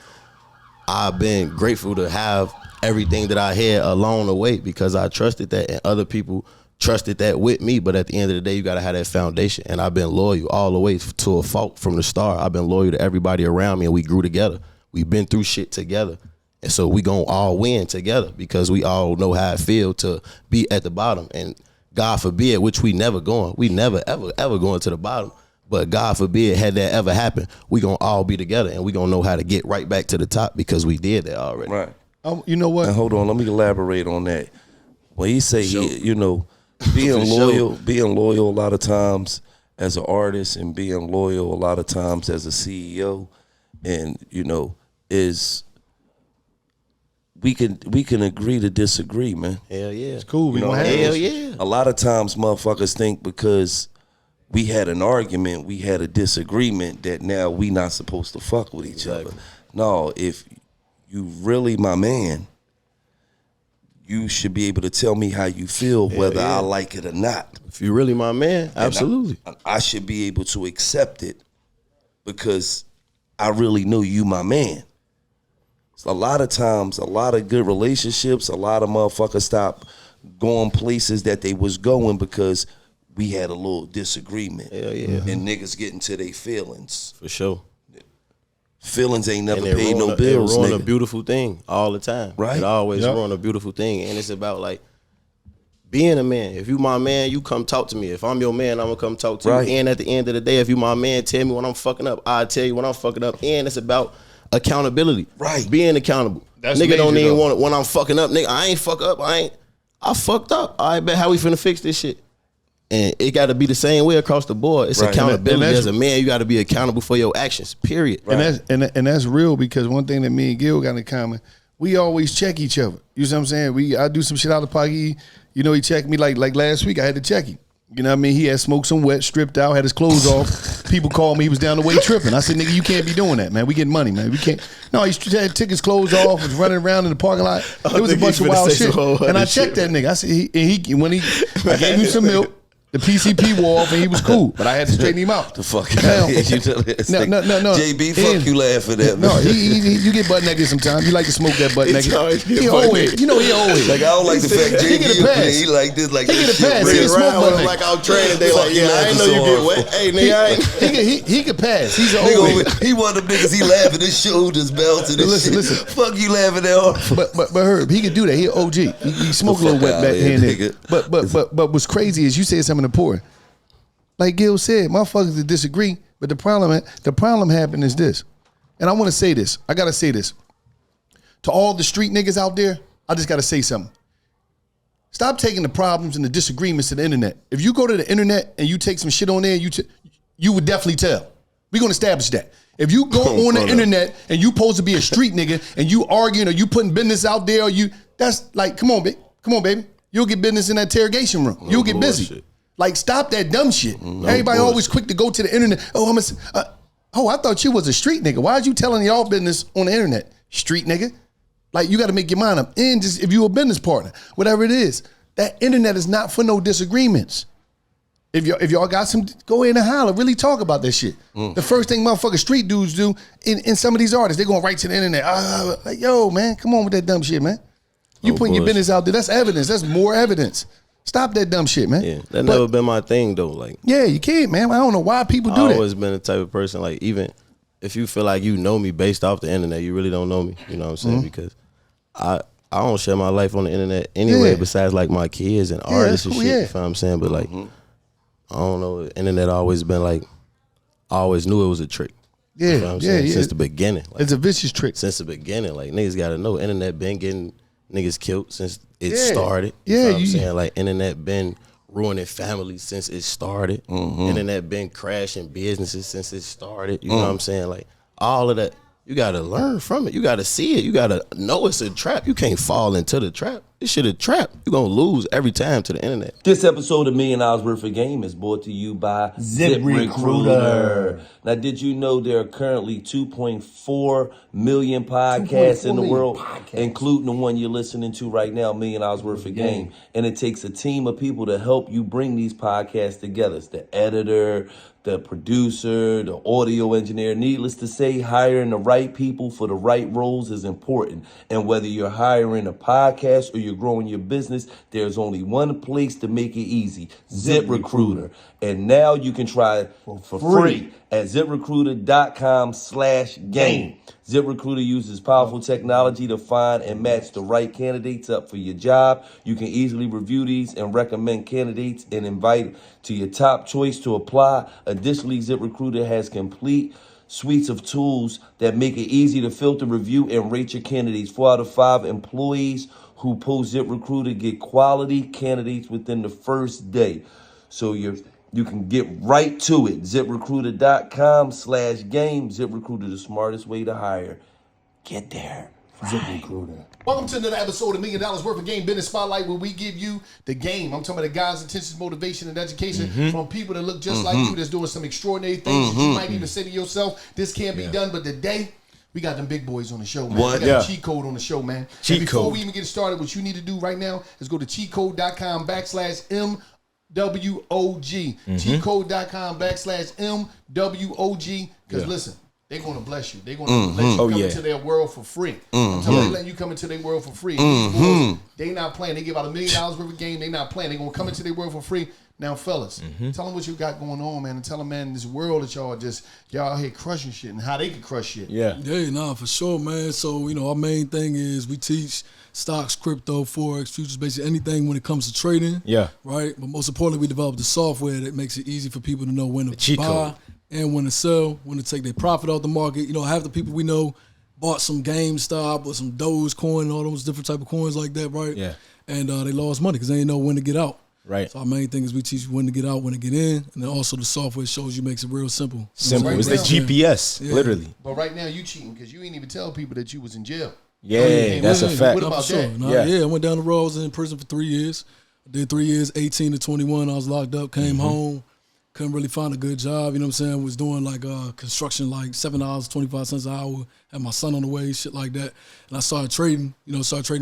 Speaker 2: I've been grateful to have everything that I had along the way, because I trusted that, and other people trusted that with me. But at the end of the day, you gotta have that foundation. And I've been loyal all the way to a fault from the start. I've been loyal to everybody around me, and we grew together. We've been through shit together. And so we gonna all win together, because we all know how it feel to be at the bottom. And God forbid, which we never going. We never, ever going to the bottom. But God forbid, had that ever happen, we gonna all be together, and we gonna know how to get right back to the top, because we did that already.
Speaker 1: Right.
Speaker 3: You know what?
Speaker 1: And hold on, let me elaborate on that. When he say, being
Speaker 2: For
Speaker 1: loyal,
Speaker 2: sure.
Speaker 1: being loyal a lot of times as an artist, and being loyal a lot of times as a CEO, and is we can agree to disagree, man.
Speaker 2: Hell yeah.
Speaker 3: It's cool. We gonna have
Speaker 2: hell
Speaker 3: this.
Speaker 2: yeah.
Speaker 1: A lot of times motherfuckers think because we had an argument, we had a disagreement, that now we not supposed to fuck with each other. No, if you really my man, you should be able to tell me how you feel, whether I like it or not.
Speaker 2: If you really my man, absolutely.
Speaker 1: I should be able to accept it because I really know you my man. So a lot of times, a lot of good relationships, a lot of motherfuckers stop going places that they was going because we had a little disagreement.
Speaker 2: Hell yeah.
Speaker 1: And niggas get into their feelings.
Speaker 2: For sure.
Speaker 1: Feelings ain't never paid no bills,
Speaker 2: It ruin
Speaker 1: nigga.
Speaker 2: a beautiful thing all the time.
Speaker 1: Right.
Speaker 2: It always ruin a beautiful thing. And it's about like being a man. If you my man, you come talk to me. If I'm your man, I'm gonna come talk to you. And at the end of the day, if you my man, tell me when I'm fucking up. I'll tell you when I'm fucking up. And it's about accountability.
Speaker 1: Right.
Speaker 2: Being accountable.
Speaker 3: That's
Speaker 2: nigga
Speaker 3: major,
Speaker 2: don't even
Speaker 3: though.
Speaker 2: want it when I'm fucking up. Nigga, I ain't fuck up. I fucked up. All right, bet how we finna fix this shit? And it got to be the same way across the board. It's accountability.
Speaker 3: And
Speaker 2: as a man, you got to be accountable for your actions, period.
Speaker 3: Right. And that's real because one thing that me and Gil got in common, we always check each other. You know what I'm saying? I do some shit out of pocket. He checked me like last week. I had to check him. You know what I mean? He had smoked some wet, stripped out, had his clothes off. People called me. He was down the way tripping. I said, nigga, you can't be doing that, man. We getting money, man. We can't. No, he took his clothes off, was running around in the parking lot. It was a bunch of wild shit. And I checked that nigga. I said, I gave him some milk. The PCP wore off and he was cool, but I had to straighten him out.
Speaker 1: The fuck out of here.
Speaker 3: No.
Speaker 1: JB, fuck you laughing at me.
Speaker 3: No, you get butt naked sometimes. You like to smoke that butt naked. He always.
Speaker 1: Like, I don't like the fact JB
Speaker 3: get a pass.
Speaker 1: he like this, like
Speaker 3: He
Speaker 1: this
Speaker 3: get a pass.
Speaker 1: shit.
Speaker 3: He can smoke butt naked.
Speaker 2: Like I'm training, they like, yeah, I ain't know you get wet. Hey, nigga,
Speaker 3: He could pass. He's an old
Speaker 1: Nigga, he one of them niggas, he laughing, his shoulders bouncing and shit.
Speaker 3: Listen.
Speaker 1: Fuck you laughing at.
Speaker 3: But Herb, he could do that. He an OG. He smoke a little wet back here and there. But what's crazy is you said something important. Like Gil said, motherfuckers disagree, but the problem happened is this. And I want to say this. I got to say this. To all the street niggas out there, I just got to say something. Stop taking the problems and the disagreements to the internet. If you go to the internet and you take some shit on there, you would definitely tell. We're going to establish that. If you go on the internet and you supposed to be a street nigga and you arguing or you putting business out there, or that's like, come on, baby. You'll get business in that interrogation room. You'll get busy. Like, stop that dumb shit. Everybody always quick to go to the internet. I thought you was a street nigga. Why are you telling y'all business on the internet? Street nigga. Like, you got to make your mind up. And just if you a business partner, whatever it is, that internet is not for no disagreements. If y'all got some, go in and holler. Really talk about that shit. The first thing motherfucking street dudes do in some of these artists, they going right to the internet. Like, yo, man, come on with that dumb shit, man. You putting your business out there. That's evidence. That's more evidence. Stop that dumb shit, man.
Speaker 2: Yeah, that never been my thing though. Like,
Speaker 3: yeah, you can't, man. I don't know why people do that.
Speaker 2: I've always been the type of person, like, even if you feel like you know me based off the internet, you really don't know me. You know what I'm saying? Because I don't share my life on the internet anyway, besides like my kids and artists and shit. You know what I'm saying? But like, I don't know. The internet always been like, I always knew it was a trick.
Speaker 3: Yeah,
Speaker 2: you know what I'm saying? Since the beginning. Like,
Speaker 3: it's a vicious trick.
Speaker 2: Since the beginning. Like, niggas got to know, internet been getting niggas killed since it started. You know what I'm saying? Like, internet been ruining families since it started. Internet been crashing businesses since it started. You know what I'm saying? Like, all of that, you got to learn from it. You got to see it. You got to know it's a trap. You can't fall into the trap. This shit a trap. You're going to lose every time to the internet.
Speaker 4: This episode of $1 Million Worth of Game is brought to you by ZipRecruiter. Now, did you know there are currently 2.4 million podcasts in the world, including the one you're listening to right now, $1 Million Worth of Game. And it takes a team of people to help you bring these podcasts together. It's the editor, the producer, the audio engineer. Needless to say, hiring the right people for the right roles is important. And whether you're hiring a podcast or you're growing your business, there's only one place to make it easy: ZipRecruiter. And now you can try it for free at ZipRecruiter.com/game. ZipRecruiter uses powerful technology to find and match the right candidates up for your job. You can easily review these and recommend candidates and invite to your top choice to apply. Additionally, ZipRecruiter has complete suites of tools that make it easy to filter, review, and rate your candidates. 4 out of 5 employees who post ZipRecruiter get quality candidates within the first day. So you can get right to it. ZipRecruiter.com/game. ZipRecruiter, the smartest way to hire. Get there
Speaker 3: Welcome to another episode of $1 Million Worth of Game Business Spotlight, where we give you the game. I'm talking about the guys' intentions, motivation, and education from people that look just like you, that's doing some extraordinary things that you might even say to yourself, this can't be done. But today, we got them big boys on the show, man.
Speaker 1: What?
Speaker 3: We got the cheat code on the show, man.
Speaker 2: Cheat
Speaker 3: and before
Speaker 2: code.
Speaker 3: we even get started, what you need to do right now is go to cheatcode.com/MWOG. Cheatcode.com/MWOG. Because listen, they're going to bless you. They're going to let you come into their world for free. I'm telling you, they're letting you come into their world for free. These boys, they not playing. They give out $1 million worth of game. They not playing. They're going to come into their world for free. Now, fellas, tell them what you got going on, man, and tell them, man, this world that y'all out here crushing shit and how they can crush shit.
Speaker 6: Yeah, nah, for sure, man. So, our main thing is we teach stocks, crypto, forex, futures, basically anything when it comes to trading.
Speaker 2: Yeah.
Speaker 6: Right? But most importantly, we developed the software that makes it easy for people to know when to
Speaker 2: cheat
Speaker 6: buy
Speaker 2: code.
Speaker 6: and when to sell, when to take their profit out the market. Half the people we know bought some GameStop or some Dogecoin and all those different type of coins like that, right?
Speaker 2: Yeah.
Speaker 6: And they lost money because they didn't know when to get out.
Speaker 2: Right.
Speaker 6: So our main thing is we teach you when to get out, when to get in, and then also the software shows you, makes it real simple.
Speaker 2: Simple.
Speaker 3: Right
Speaker 2: It's
Speaker 3: now,
Speaker 2: the GPS, literally.
Speaker 3: But right now, you cheating because you ain't even tell people that you was in jail.
Speaker 2: Yeah, that's a fact.
Speaker 3: What about that?
Speaker 6: I went down the road. I was in prison for 3 years. I did 3 years, 18 to 21. I was locked up, came home, couldn't really find a good job. You know what I'm saying? Was doing like construction, like $7.25 an hour. Had my son on the way, shit like that. And I started trading,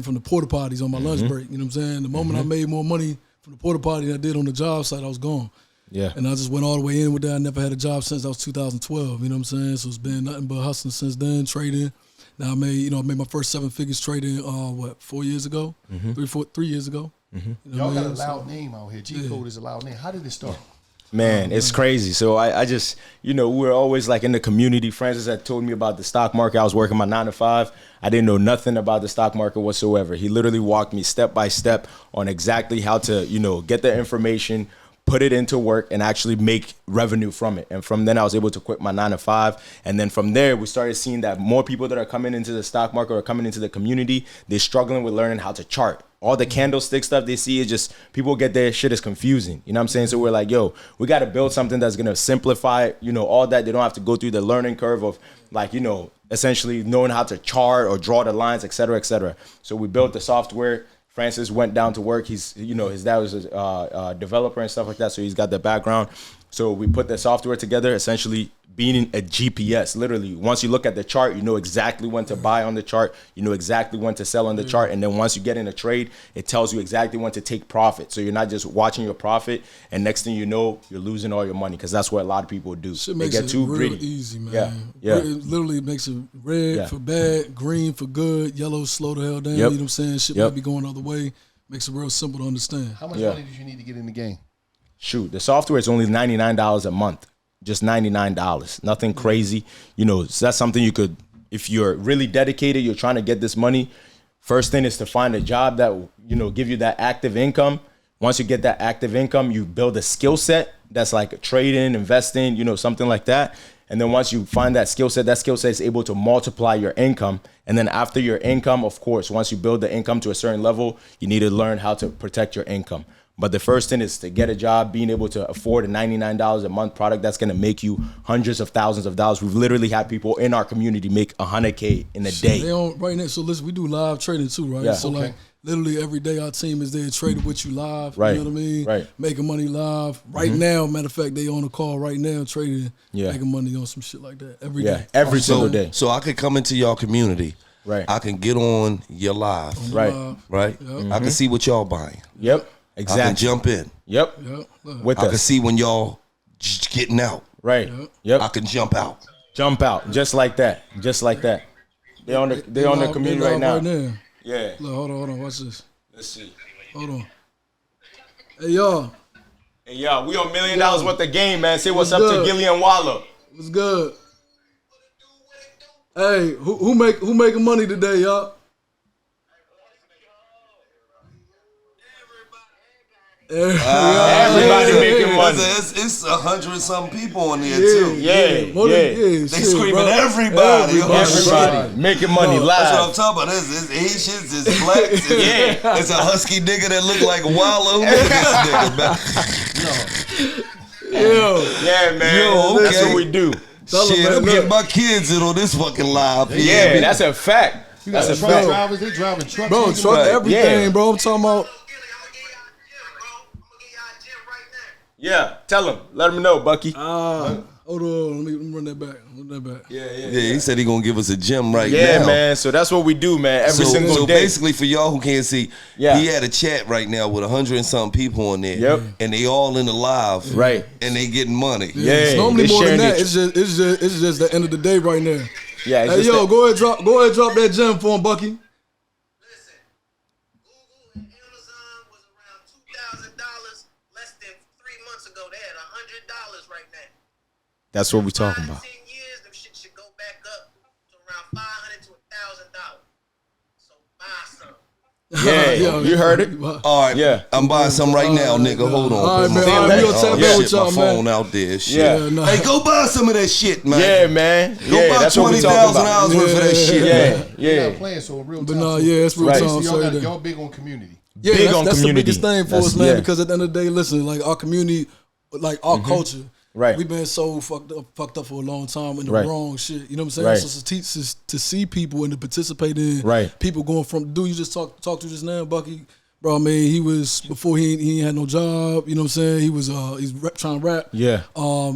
Speaker 6: from the porta potties on my lunch break. You know what I'm saying? The moment I made more money from the porta potty than I did on the job site, I was gone.
Speaker 2: Yeah.
Speaker 6: And I just went all the way in with that. I never had a job since that was 2012. You know what I'm saying? So it's been nothing but hustling since then, trading. Now I made my first 7 figures trading 4 years ago? 3 years ago.
Speaker 3: Y'all got a loud name out here. Cheat code is a loud name. How did it start?
Speaker 2: Man, it's crazy. So I just, we're always like in the community. Francis had told me about the stock market. I was working my 9 to 5. I didn't know nothing about the stock market whatsoever. He literally walked me step by step on exactly how to, get the information, put it into work, and actually make revenue from it. And from then I was able to quit my 9 to 5. And then from there, we started seeing that more people that are coming into the stock market or coming into the community, they're struggling with learning how to chart. All the candlestick stuff they see is just, people get their shit is confusing. You know what I'm saying? So we're like, yo, we got to build something that's going to simplify, all that. They don't have to go through the learning curve of essentially knowing how to chart or draw the lines, et cetera, et cetera. So we built the software. Francis went down to work. He's, his dad was a developer and stuff like that. So he's got the background. So we put the software together, essentially being a GPS. Literally, once you look at the chart, you know exactly when to buy on the chart. You know exactly when to sell on the chart. And then once you get in a trade, it tells you exactly when to take profit. So you're not just watching your profit, and next thing you know, you're losing all your money, because that's what a lot of people do. They get too greedy.
Speaker 6: Easy, man.
Speaker 2: Yeah.
Speaker 6: It literally makes it red for bad, green for good, yellow slow the hell down. You know what I'm saying? Shit might be going the other way. Makes it real simple to understand.
Speaker 3: How much money did you need to get in the game?
Speaker 2: Shoot, the software is only $99 a month. Just $99. Nothing crazy. So that's something you could, if you're really dedicated, you're trying to get this money, first thing is to find a job that will, give you that active income. Once you get that active income, you build a skill set that's like trading, investing, something like that. And then once you find that skill set is able to multiply your income. And then after your income, of course, once you build the income to a certain level, you need to learn how to protect your income. But the first thing is to get a job, being able to afford a $99 a month product that's going to make you hundreds of thousands of dollars. We've literally had people in our community make $100K in a day.
Speaker 6: They on right now. So listen, we do live trading too, right?
Speaker 2: Yeah.
Speaker 6: So like literally every day our team is there trading with you live.
Speaker 2: Right.
Speaker 6: You know what I mean?
Speaker 2: Right.
Speaker 6: Making money live. Right now, matter of fact, they on a call right now trading, making money on some shit like that every day.
Speaker 2: Every single day.
Speaker 1: So I could come into y'all community.
Speaker 2: Right.
Speaker 1: I can get on your live.
Speaker 2: Right.
Speaker 1: Right.
Speaker 6: Yep.
Speaker 1: I can see what y'all buying.
Speaker 2: Yep. Exactly.
Speaker 1: I can jump in.
Speaker 2: Yep. With
Speaker 1: I can
Speaker 2: us.
Speaker 1: see when y'all getting out.
Speaker 2: Right. Yep.
Speaker 1: I can jump out.
Speaker 2: Jump out. Just like that. Just like that. They on the community right now. Yeah.
Speaker 6: Look, hold on. Watch this.
Speaker 2: Let's see.
Speaker 6: Hold on. Hey, y'all.
Speaker 2: Hey, y'all. We on $1 million worth of game, man. Say what's up
Speaker 6: good?
Speaker 2: to Gillie and Wallow.
Speaker 6: What's good? Hey, who making money today, y'all?
Speaker 2: Everybody making money.
Speaker 1: It's 100-something people on there too.
Speaker 2: Yeah.
Speaker 1: They screaming everybody.
Speaker 2: Everybody making money live.
Speaker 1: That's what I'm talking about. It's Asians, it's blacks, it's a husky nigga that look like Wallow. Look at this nigga, man.
Speaker 2: Yeah, man.
Speaker 1: Yo, okay.
Speaker 2: That's what we do.
Speaker 1: Shit, I'm getting my kids in on this fucking live.
Speaker 2: Yeah, that's a fact.
Speaker 3: You got
Speaker 2: That's
Speaker 3: truck drivers. They driving trucks.
Speaker 6: Bro, truck everything,
Speaker 2: Yeah.
Speaker 6: bro. I'm talking about.
Speaker 2: Yeah, tell him. Let him know, Bucky.
Speaker 6: Hold on, let me run that back.
Speaker 1: Yeah, he said he gonna give us a gym right now.
Speaker 2: Yeah, man. So that's what we do, man. Every single day.
Speaker 1: Basically, for y'all who can't see, he had a chat right now with 100 and something people on there.
Speaker 2: Yep.
Speaker 1: And they all in the live.
Speaker 2: Right.
Speaker 1: And they getting money.
Speaker 2: Yeah.
Speaker 6: It's normally more than that.
Speaker 2: sharing
Speaker 6: It's just the end of the day right now.
Speaker 2: Yeah.
Speaker 6: Hey, yo, go ahead, drop that gem for him, Bucky.
Speaker 5: Listen, Google and Amazon was around $2,000 less than 3 months ago. They had $100 right now.
Speaker 2: That's what we talking about.
Speaker 5: 10 years, them shit should go back up to around $500 to $1,000. So buy some.
Speaker 2: Yeah, you heard it.
Speaker 1: All right,
Speaker 2: Yeah.
Speaker 1: I'm buying some right now, nigga. Hold on.
Speaker 6: All right, man.
Speaker 1: Put
Speaker 6: All right, we gonna tap in with y'all,
Speaker 1: my
Speaker 6: man.
Speaker 1: phone out there. Shit.
Speaker 2: Yeah.
Speaker 6: nah.
Speaker 1: Hey, go buy some of that shit, man.
Speaker 2: Yeah, man.
Speaker 1: Go
Speaker 2: Yeah,
Speaker 1: buy
Speaker 2: that's what we talking
Speaker 1: $20,000
Speaker 2: about.
Speaker 1: worth of that shit, man.
Speaker 2: Yeah,
Speaker 3: You're not
Speaker 2: yeah.
Speaker 3: playing, so in real
Speaker 6: But
Speaker 3: time.
Speaker 6: nah,
Speaker 3: so-
Speaker 6: yeah, it's real
Speaker 2: Right.
Speaker 6: time.
Speaker 3: So
Speaker 6: So
Speaker 3: y'all big on community.
Speaker 6: yeah,
Speaker 2: big
Speaker 6: that's,
Speaker 2: on
Speaker 6: that's
Speaker 2: community.
Speaker 6: the biggest thing for
Speaker 2: That's-
Speaker 6: us, man.
Speaker 2: yeah.
Speaker 6: Because at the end of the day, listen, like our community, like our culture,
Speaker 2: Right.
Speaker 6: we've been so fucked up for a long time in the
Speaker 2: Right.
Speaker 6: wrong shit. You know what I'm saying?
Speaker 2: Right.
Speaker 6: So to see people and to participate in
Speaker 2: Right.
Speaker 6: people going from dude you just talked to just now, Bucky. Bro, I mean, he was before he ain't had no job. You know what I'm saying? He was trying to rap.
Speaker 2: Yeah.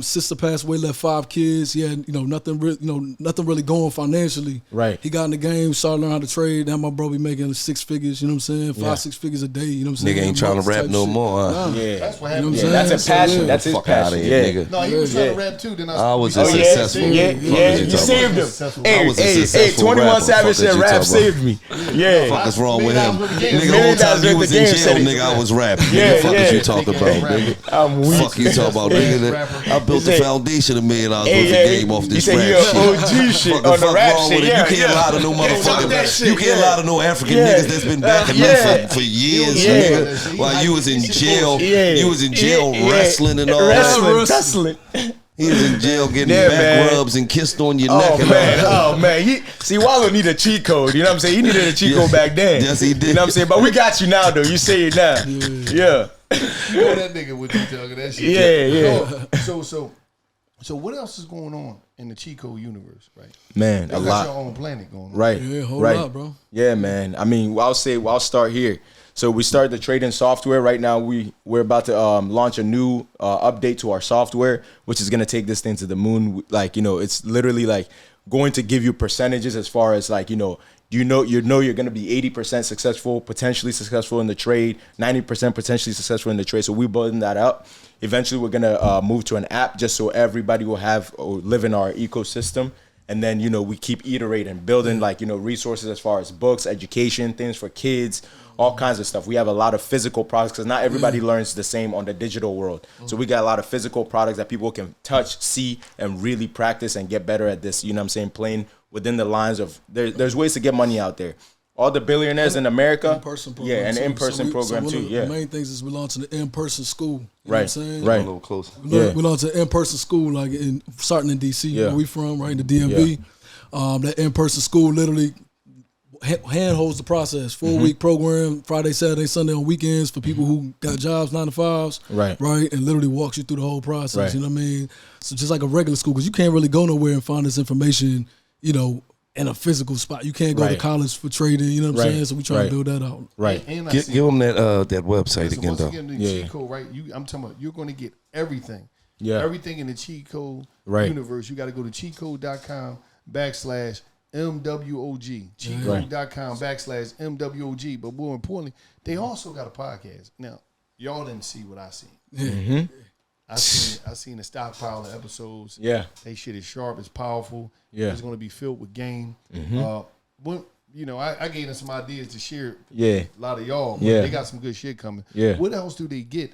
Speaker 6: Sister passed away, left 5 kids. He had nothing really going financially.
Speaker 2: Right.
Speaker 6: He got in the game, started learning how to trade. Now my bro be making 6 figures. You know what I'm saying? 5-6 figures a day. You know what I'm saying?
Speaker 1: Nigga ain't trying to
Speaker 6: Months
Speaker 1: rap
Speaker 6: type
Speaker 1: no
Speaker 6: shit.
Speaker 1: more, huh?
Speaker 6: Nah.
Speaker 2: Yeah.
Speaker 3: That's what
Speaker 6: You know
Speaker 3: happened.
Speaker 6: what I'm
Speaker 2: Yeah,
Speaker 6: saying?
Speaker 2: that's a passion.
Speaker 6: So, yeah.
Speaker 2: That's his
Speaker 1: Fuck outta
Speaker 2: passion.
Speaker 1: here,
Speaker 2: Yeah.
Speaker 1: nigga.
Speaker 3: No, he was trying
Speaker 2: Yeah.
Speaker 3: to rap too. Then
Speaker 1: I was
Speaker 3: we
Speaker 1: a
Speaker 3: said-
Speaker 1: successful.
Speaker 2: Yeah,
Speaker 1: Fuck
Speaker 2: yeah,
Speaker 1: is
Speaker 2: you
Speaker 1: you talking
Speaker 2: saved him.
Speaker 3: Successful.
Speaker 2: Hey,
Speaker 1: I was a
Speaker 2: hey,
Speaker 1: successful
Speaker 2: 21
Speaker 1: rapper.
Speaker 2: Savage
Speaker 1: Fuck is
Speaker 2: said
Speaker 1: you
Speaker 2: rap
Speaker 1: talking about?
Speaker 2: saved me. Yeah.
Speaker 1: Fuck is wrong with him?
Speaker 3: $1 million
Speaker 1: Nigga,
Speaker 2: Million
Speaker 1: whole time
Speaker 2: dollars
Speaker 1: you
Speaker 2: worth
Speaker 1: was
Speaker 2: of
Speaker 1: in
Speaker 2: game
Speaker 1: jail,
Speaker 2: said it.
Speaker 1: nigga, I was rapping.
Speaker 2: Yeah,
Speaker 1: Nigga, fuck is
Speaker 2: yeah.
Speaker 1: you talking about, nigga?
Speaker 2: I'm weak.
Speaker 1: Fuck you talking about, nigga?
Speaker 3: rapper.
Speaker 1: I built the
Speaker 2: said-
Speaker 1: foundation of $1 million worth of
Speaker 2: Hey,
Speaker 1: game off
Speaker 2: you
Speaker 1: this
Speaker 2: said
Speaker 1: rap
Speaker 2: you a
Speaker 1: shit.
Speaker 2: OG shit
Speaker 1: What the
Speaker 2: on the
Speaker 1: fuck
Speaker 2: rap
Speaker 1: wrong
Speaker 2: shit.
Speaker 1: with it?
Speaker 2: Yeah,
Speaker 1: You can't
Speaker 2: yeah.
Speaker 1: lie to no
Speaker 2: Talk that
Speaker 1: motherfucking.
Speaker 2: shit,
Speaker 1: You can't
Speaker 2: yeah.
Speaker 1: lie to no African
Speaker 2: Yeah.
Speaker 1: niggas that's been backing
Speaker 2: Yeah.
Speaker 1: them for years,
Speaker 2: Yeah.
Speaker 1: nigga. While you was in jail,
Speaker 2: Yeah.
Speaker 1: you was in jail
Speaker 2: Yeah.
Speaker 1: wrestling and all
Speaker 2: Wrestling,
Speaker 1: that.
Speaker 2: tussling.
Speaker 1: He was in jail getting
Speaker 2: Yeah,
Speaker 1: back
Speaker 2: man.
Speaker 1: rubs and kissed on your
Speaker 2: Oh
Speaker 1: neck and all
Speaker 2: man,
Speaker 1: that.
Speaker 2: oh man. See, Wallow need a cheat code. You know what I'm saying? He needed a cheat code back then.
Speaker 1: Yes, he did.
Speaker 2: You know what I'm saying? But we got you now, though. You say it now. Yeah.
Speaker 3: You know that nigga with you talking that shit.
Speaker 2: Yeah.
Speaker 3: So what else is going on in the Chico universe, right?
Speaker 2: Man,
Speaker 3: You
Speaker 2: a
Speaker 3: got
Speaker 2: lot.
Speaker 3: your own planet going on.
Speaker 2: Right.
Speaker 6: Yeah, whole
Speaker 2: right.
Speaker 6: lot, bro.
Speaker 2: Yeah, man. I mean, I'll start here. So we started the trading software. Right now, we're about to launch a new update to our software, which is gonna take this thing to the moon. Like, it's literally like going to give you percentages as far as like, you're gonna be 80% successful, potentially successful in the trade, 90% potentially successful in the trade. So we're building that up. Eventually, we're gonna move to an app just so everybody will have or live in our ecosystem. And then, we keep iterating, building like, resources as far as books, education, things for kids, all kinds of stuff. We have a lot of physical products because not everybody learns the same on the digital world. So we got a lot of physical products that people can touch, see, and really practice and get better at this, playing within the lines of, there's ways to get money out there. All the billionaires in America,
Speaker 6: In-person program
Speaker 2: yeah, and
Speaker 6: too.
Speaker 2: in-person program
Speaker 6: one
Speaker 2: too,
Speaker 6: of the
Speaker 2: yeah.
Speaker 6: main things is we're launching the in-person school. You know what
Speaker 2: Right,
Speaker 6: I'm saying?
Speaker 2: right.
Speaker 1: A little closer.
Speaker 2: Yeah.
Speaker 6: We launched an in-person school, like starting in DC,
Speaker 2: Yeah.
Speaker 6: where we from, right in the DMV. That in-person school literally handholds the process. 4-week program, Friday, Saturday, Sunday on weekends for people who got jobs, 9 to 5s.
Speaker 2: Right.
Speaker 6: And literally walks you through the whole process.
Speaker 2: Right.
Speaker 6: You know what I mean? So just like a regular school, because you can't really go nowhere and find this information, in a physical spot. You can't go to
Speaker 2: Right.
Speaker 6: college for trading. You know what I'm
Speaker 2: Right.
Speaker 6: saying? So we try
Speaker 2: Right.
Speaker 6: to build that out.
Speaker 2: Right.
Speaker 3: And I
Speaker 1: Give
Speaker 3: see-
Speaker 1: him that website
Speaker 3: listen,
Speaker 1: again,
Speaker 3: once
Speaker 1: though.
Speaker 3: again, the
Speaker 2: Yeah.
Speaker 3: cheat code, right? I'm talking about you're going to get everything.
Speaker 2: Yeah.
Speaker 3: Everything in the cheat code
Speaker 2: Right.
Speaker 3: universe. You got to go to cheatcode.com/MWOG. Cheatcode.com/MWOG. But more importantly, they also got a podcast. Now, y'all didn't see what I seen. I seen a stockpile of episodes.
Speaker 2: Yeah.
Speaker 3: They shit is sharp. It's powerful.
Speaker 2: Yeah.
Speaker 3: It's going to be filled with game. When, I gave them some ideas to share.
Speaker 2: Yeah.
Speaker 3: A lot of y'all. But
Speaker 2: Yeah.
Speaker 3: They got some good shit coming.
Speaker 2: Yeah.
Speaker 3: What else do they get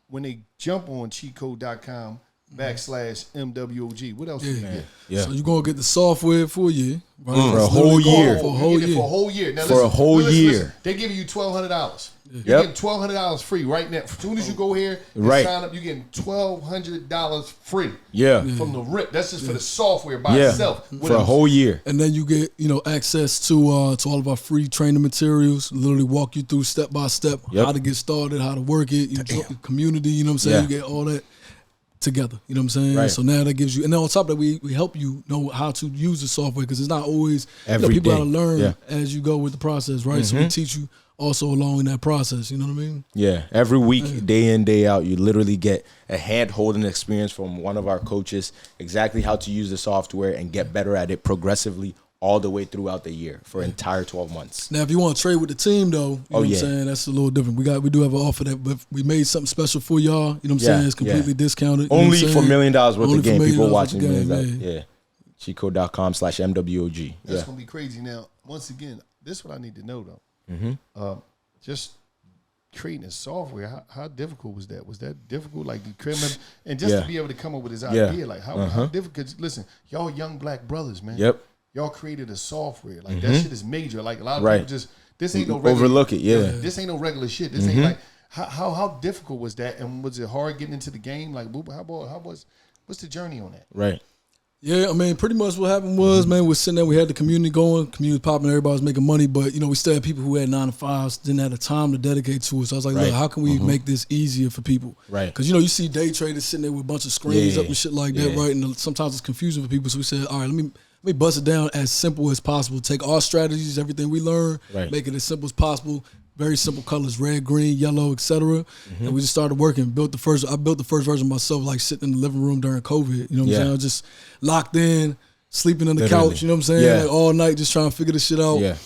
Speaker 3: when they jump on cheatcode.com/MWOG? What else do they get?
Speaker 2: Yeah.
Speaker 6: So you're going to get the software for a year. Right?
Speaker 2: For a
Speaker 6: It's
Speaker 2: whole
Speaker 6: literally
Speaker 2: year.
Speaker 6: For a
Speaker 3: You
Speaker 6: whole
Speaker 3: get it
Speaker 6: year.
Speaker 3: for a whole year. Now,
Speaker 2: For a whole year.
Speaker 3: Listen, they giving you $1,200. You
Speaker 2: Yep.
Speaker 3: get $1,200 free right now. As soon as you go here and
Speaker 2: Right.
Speaker 3: sign up, you're getting $1,200 free.
Speaker 2: Yeah.
Speaker 3: From the rip. That's just for the software by
Speaker 2: Yeah.
Speaker 3: itself. What
Speaker 2: For a
Speaker 3: else?
Speaker 2: whole year.
Speaker 6: And then you get, access to all of our free training materials. Literally walk you through step by step
Speaker 2: Yep.
Speaker 6: how to get started, how to work it. You join the community. You know what I'm saying?
Speaker 2: Yeah.
Speaker 6: You get all that. together. You know what I'm saying?
Speaker 7: Right.
Speaker 6: So now that gives you, and then on top of that, we help you know how to use the software because it's not always,
Speaker 7: Every
Speaker 6: people
Speaker 7: day.
Speaker 6: got to learn
Speaker 7: Yeah.
Speaker 6: as you go with the process, right? So we teach you also along in that process. You know what I mean?
Speaker 7: Yeah, every week, day in, day out, you literally get a hand-holding experience from one of our coaches, exactly how to use the software and get better at it progressively all the way throughout the year for entire 12 months.
Speaker 6: Now, if you want to trade with the team, though, you know what I'm
Speaker 7: yeah.
Speaker 6: saying? That's a little different. We do have an offer that, but we made something special for y'all. You know what I'm
Speaker 7: Yeah,
Speaker 6: saying? It's completely
Speaker 7: yeah.
Speaker 6: discounted. You know
Speaker 7: Only
Speaker 6: what I'm
Speaker 7: for $1
Speaker 6: saying?
Speaker 7: million worth
Speaker 6: Only
Speaker 7: of
Speaker 6: for
Speaker 7: game.
Speaker 6: $1 million
Speaker 7: People
Speaker 6: worth of
Speaker 7: watching
Speaker 6: game,
Speaker 7: millions.
Speaker 6: yeah.
Speaker 7: Yeah. cheatcode.com/MWOG.
Speaker 3: That's
Speaker 7: Yeah.
Speaker 3: gonna be crazy. Now, once again, this is what I need to know though. Just creating a software. How difficult was that? Was that difficult? Like the create and just to be able to come up with this idea, like how difficult? 'Cause listen, y'all young black brothers, man.
Speaker 7: Yep.
Speaker 3: Y'all created a software. Like that shit is major. Like a lot of
Speaker 7: Right.
Speaker 3: people just this ain't no regular,
Speaker 7: Overlook it, yeah.
Speaker 3: This ain't no regular shit. This ain't like how difficult was that? And was it hard getting into the game? Like what's the journey on that?
Speaker 7: Right.
Speaker 6: Yeah, I mean, pretty much what happened was, man, we're sitting there, we had the community going, community popping, everybody was making money, but, you know, we still had people who had 9 to 5s, didn't have the time to dedicate to it. So I was like, look, how can we make this easier for people?
Speaker 7: Right.
Speaker 6: Because, you know, you see day traders sitting there with a bunch of screens
Speaker 7: Yeah.
Speaker 6: up and shit like that, right? And sometimes it's confusing for people. So we said, all right, let me bust it down as simple as possible. Take our strategies, everything we learn, make it as simple as possible. Very simple colors, red, green, yellow, etc. And we just started working. I built the first version myself, like sitting in the living room during COVID. You know what I'm saying? I was just locked in, sleeping on the couch, you know what I'm saying?
Speaker 7: Yeah.
Speaker 6: Like all night just trying to figure this shit out.
Speaker 7: Yeah.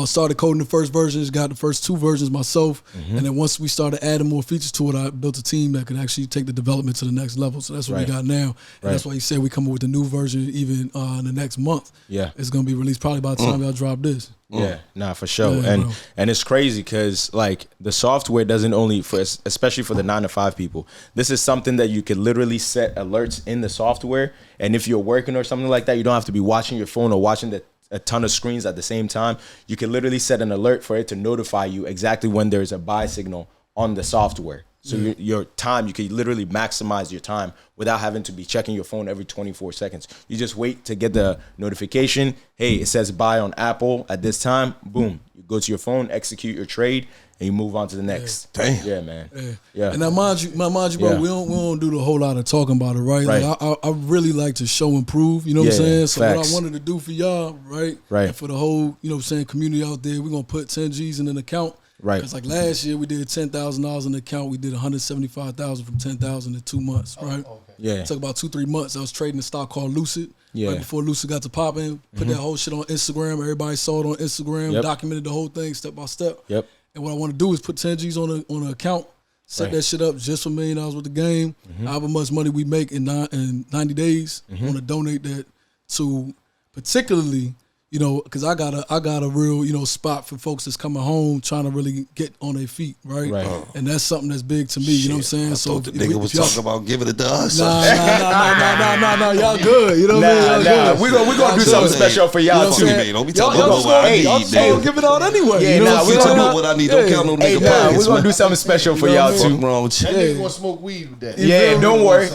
Speaker 6: Started coding the first versions, got the first 2 versions myself. And then once we started adding more features to it, I built a team that could actually take the development to the next level. So that's what we got now. And that's why you said we come up with a new version even in the next month.
Speaker 7: Yeah.
Speaker 6: It's going to be released probably by the time y'all drop this.
Speaker 7: Yeah, nah, for sure.
Speaker 6: Yeah, bro.
Speaker 7: And it's crazy because like the software doesn't only for especially for the 9 to 5 people. This is something that you could literally set alerts in the software, and if you're working or something like that, you don't have to be watching your phone or watching a ton of screens at the same time. You can literally set an alert for it to notify you exactly when there's a buy signal on the software. So your time, you can literally maximize your time without having to be checking your phone every 24 seconds. You just wait to get the notification. Hey, it says buy on Apple at this time. Boom. You go to your phone, execute your trade, and you move on to the next.
Speaker 1: Damn.
Speaker 7: Yeah, man.
Speaker 6: Yeah. And now, mind you, bro, we don't do the whole lot of talking about it, right?
Speaker 7: Right.
Speaker 6: Like I really like to show and prove, you know what I'm saying? So
Speaker 7: facts.
Speaker 6: what I wanted to do for y'all, right? And for the whole, you know what I'm saying, community out there, we're gonna put 10 G's in an account.
Speaker 7: Right.
Speaker 6: Because like last year we did $10,000 in the account. We did $175,000 from 10,000 in 2 months, right?
Speaker 7: Yeah.
Speaker 6: It took about 2-3 months. I was trading a stock called Lucid.
Speaker 7: Yeah.
Speaker 6: Right before Lucid got to popping, put that whole shit on Instagram. Everybody saw it on Instagram. Documented the whole thing step by step.
Speaker 7: Yep.
Speaker 6: And what I want to do is put 10 G's on an account, set that shit up just for $1 million with the game. However much money we make in 90 days, I want to donate that to particularly, you know, because I got a real, you know, spot for folks that's coming home trying to really get on their feet, right? And that's something that's big to me. You know what I'm saying?
Speaker 1: I thought the nigga was talking about giving it to us.
Speaker 6: Nah, y'all good. You know what I mean? Good.
Speaker 7: We're gonna do something special for y'all too.
Speaker 1: Don't be talking about what I need.
Speaker 6: Y'all give it out anyway.
Speaker 7: Yeah,
Speaker 6: you know
Speaker 1: We talking about what I need. Don't count no nigga pockets.
Speaker 7: we're gonna do something special for y'all
Speaker 1: What's
Speaker 7: too.
Speaker 1: wrong with
Speaker 3: That
Speaker 1: you?
Speaker 3: nigga gonna smoke weed with that.
Speaker 7: Yeah, don't worry.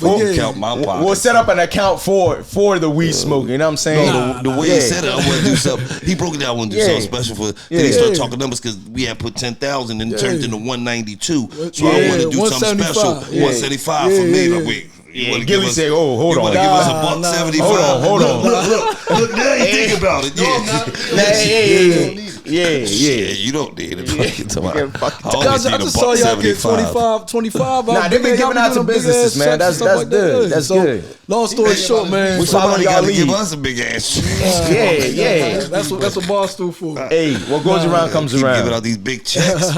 Speaker 1: Count my pockets.
Speaker 7: We'll set up an account for the weed smoking. You know what I'm saying?
Speaker 1: No, the way he said it, I want to do something. He broke it down. I want to do something special for. Then he started talking numbers because we had put 10,000 and it turned into 192. So I want to do something special. 175 for me. Like, wait, you want to give
Speaker 7: Gillie
Speaker 1: us?
Speaker 7: say, "Oh, hold
Speaker 1: You
Speaker 7: on,
Speaker 1: want to give us a $175?
Speaker 7: hold on.
Speaker 1: Look, now you think about it. Yeah, you don't need it.
Speaker 6: I just saw y'all get 25.
Speaker 7: Nah, they been giving out to businesses, man. That's good. That's good.
Speaker 6: Long story short, man.
Speaker 7: We follow y'all
Speaker 1: Somebody got to give
Speaker 7: lead.
Speaker 1: us a big ass.
Speaker 6: That's what Barstool for.
Speaker 7: Hey, what goes around comes
Speaker 1: Keep
Speaker 7: around.
Speaker 1: giving out these big checks.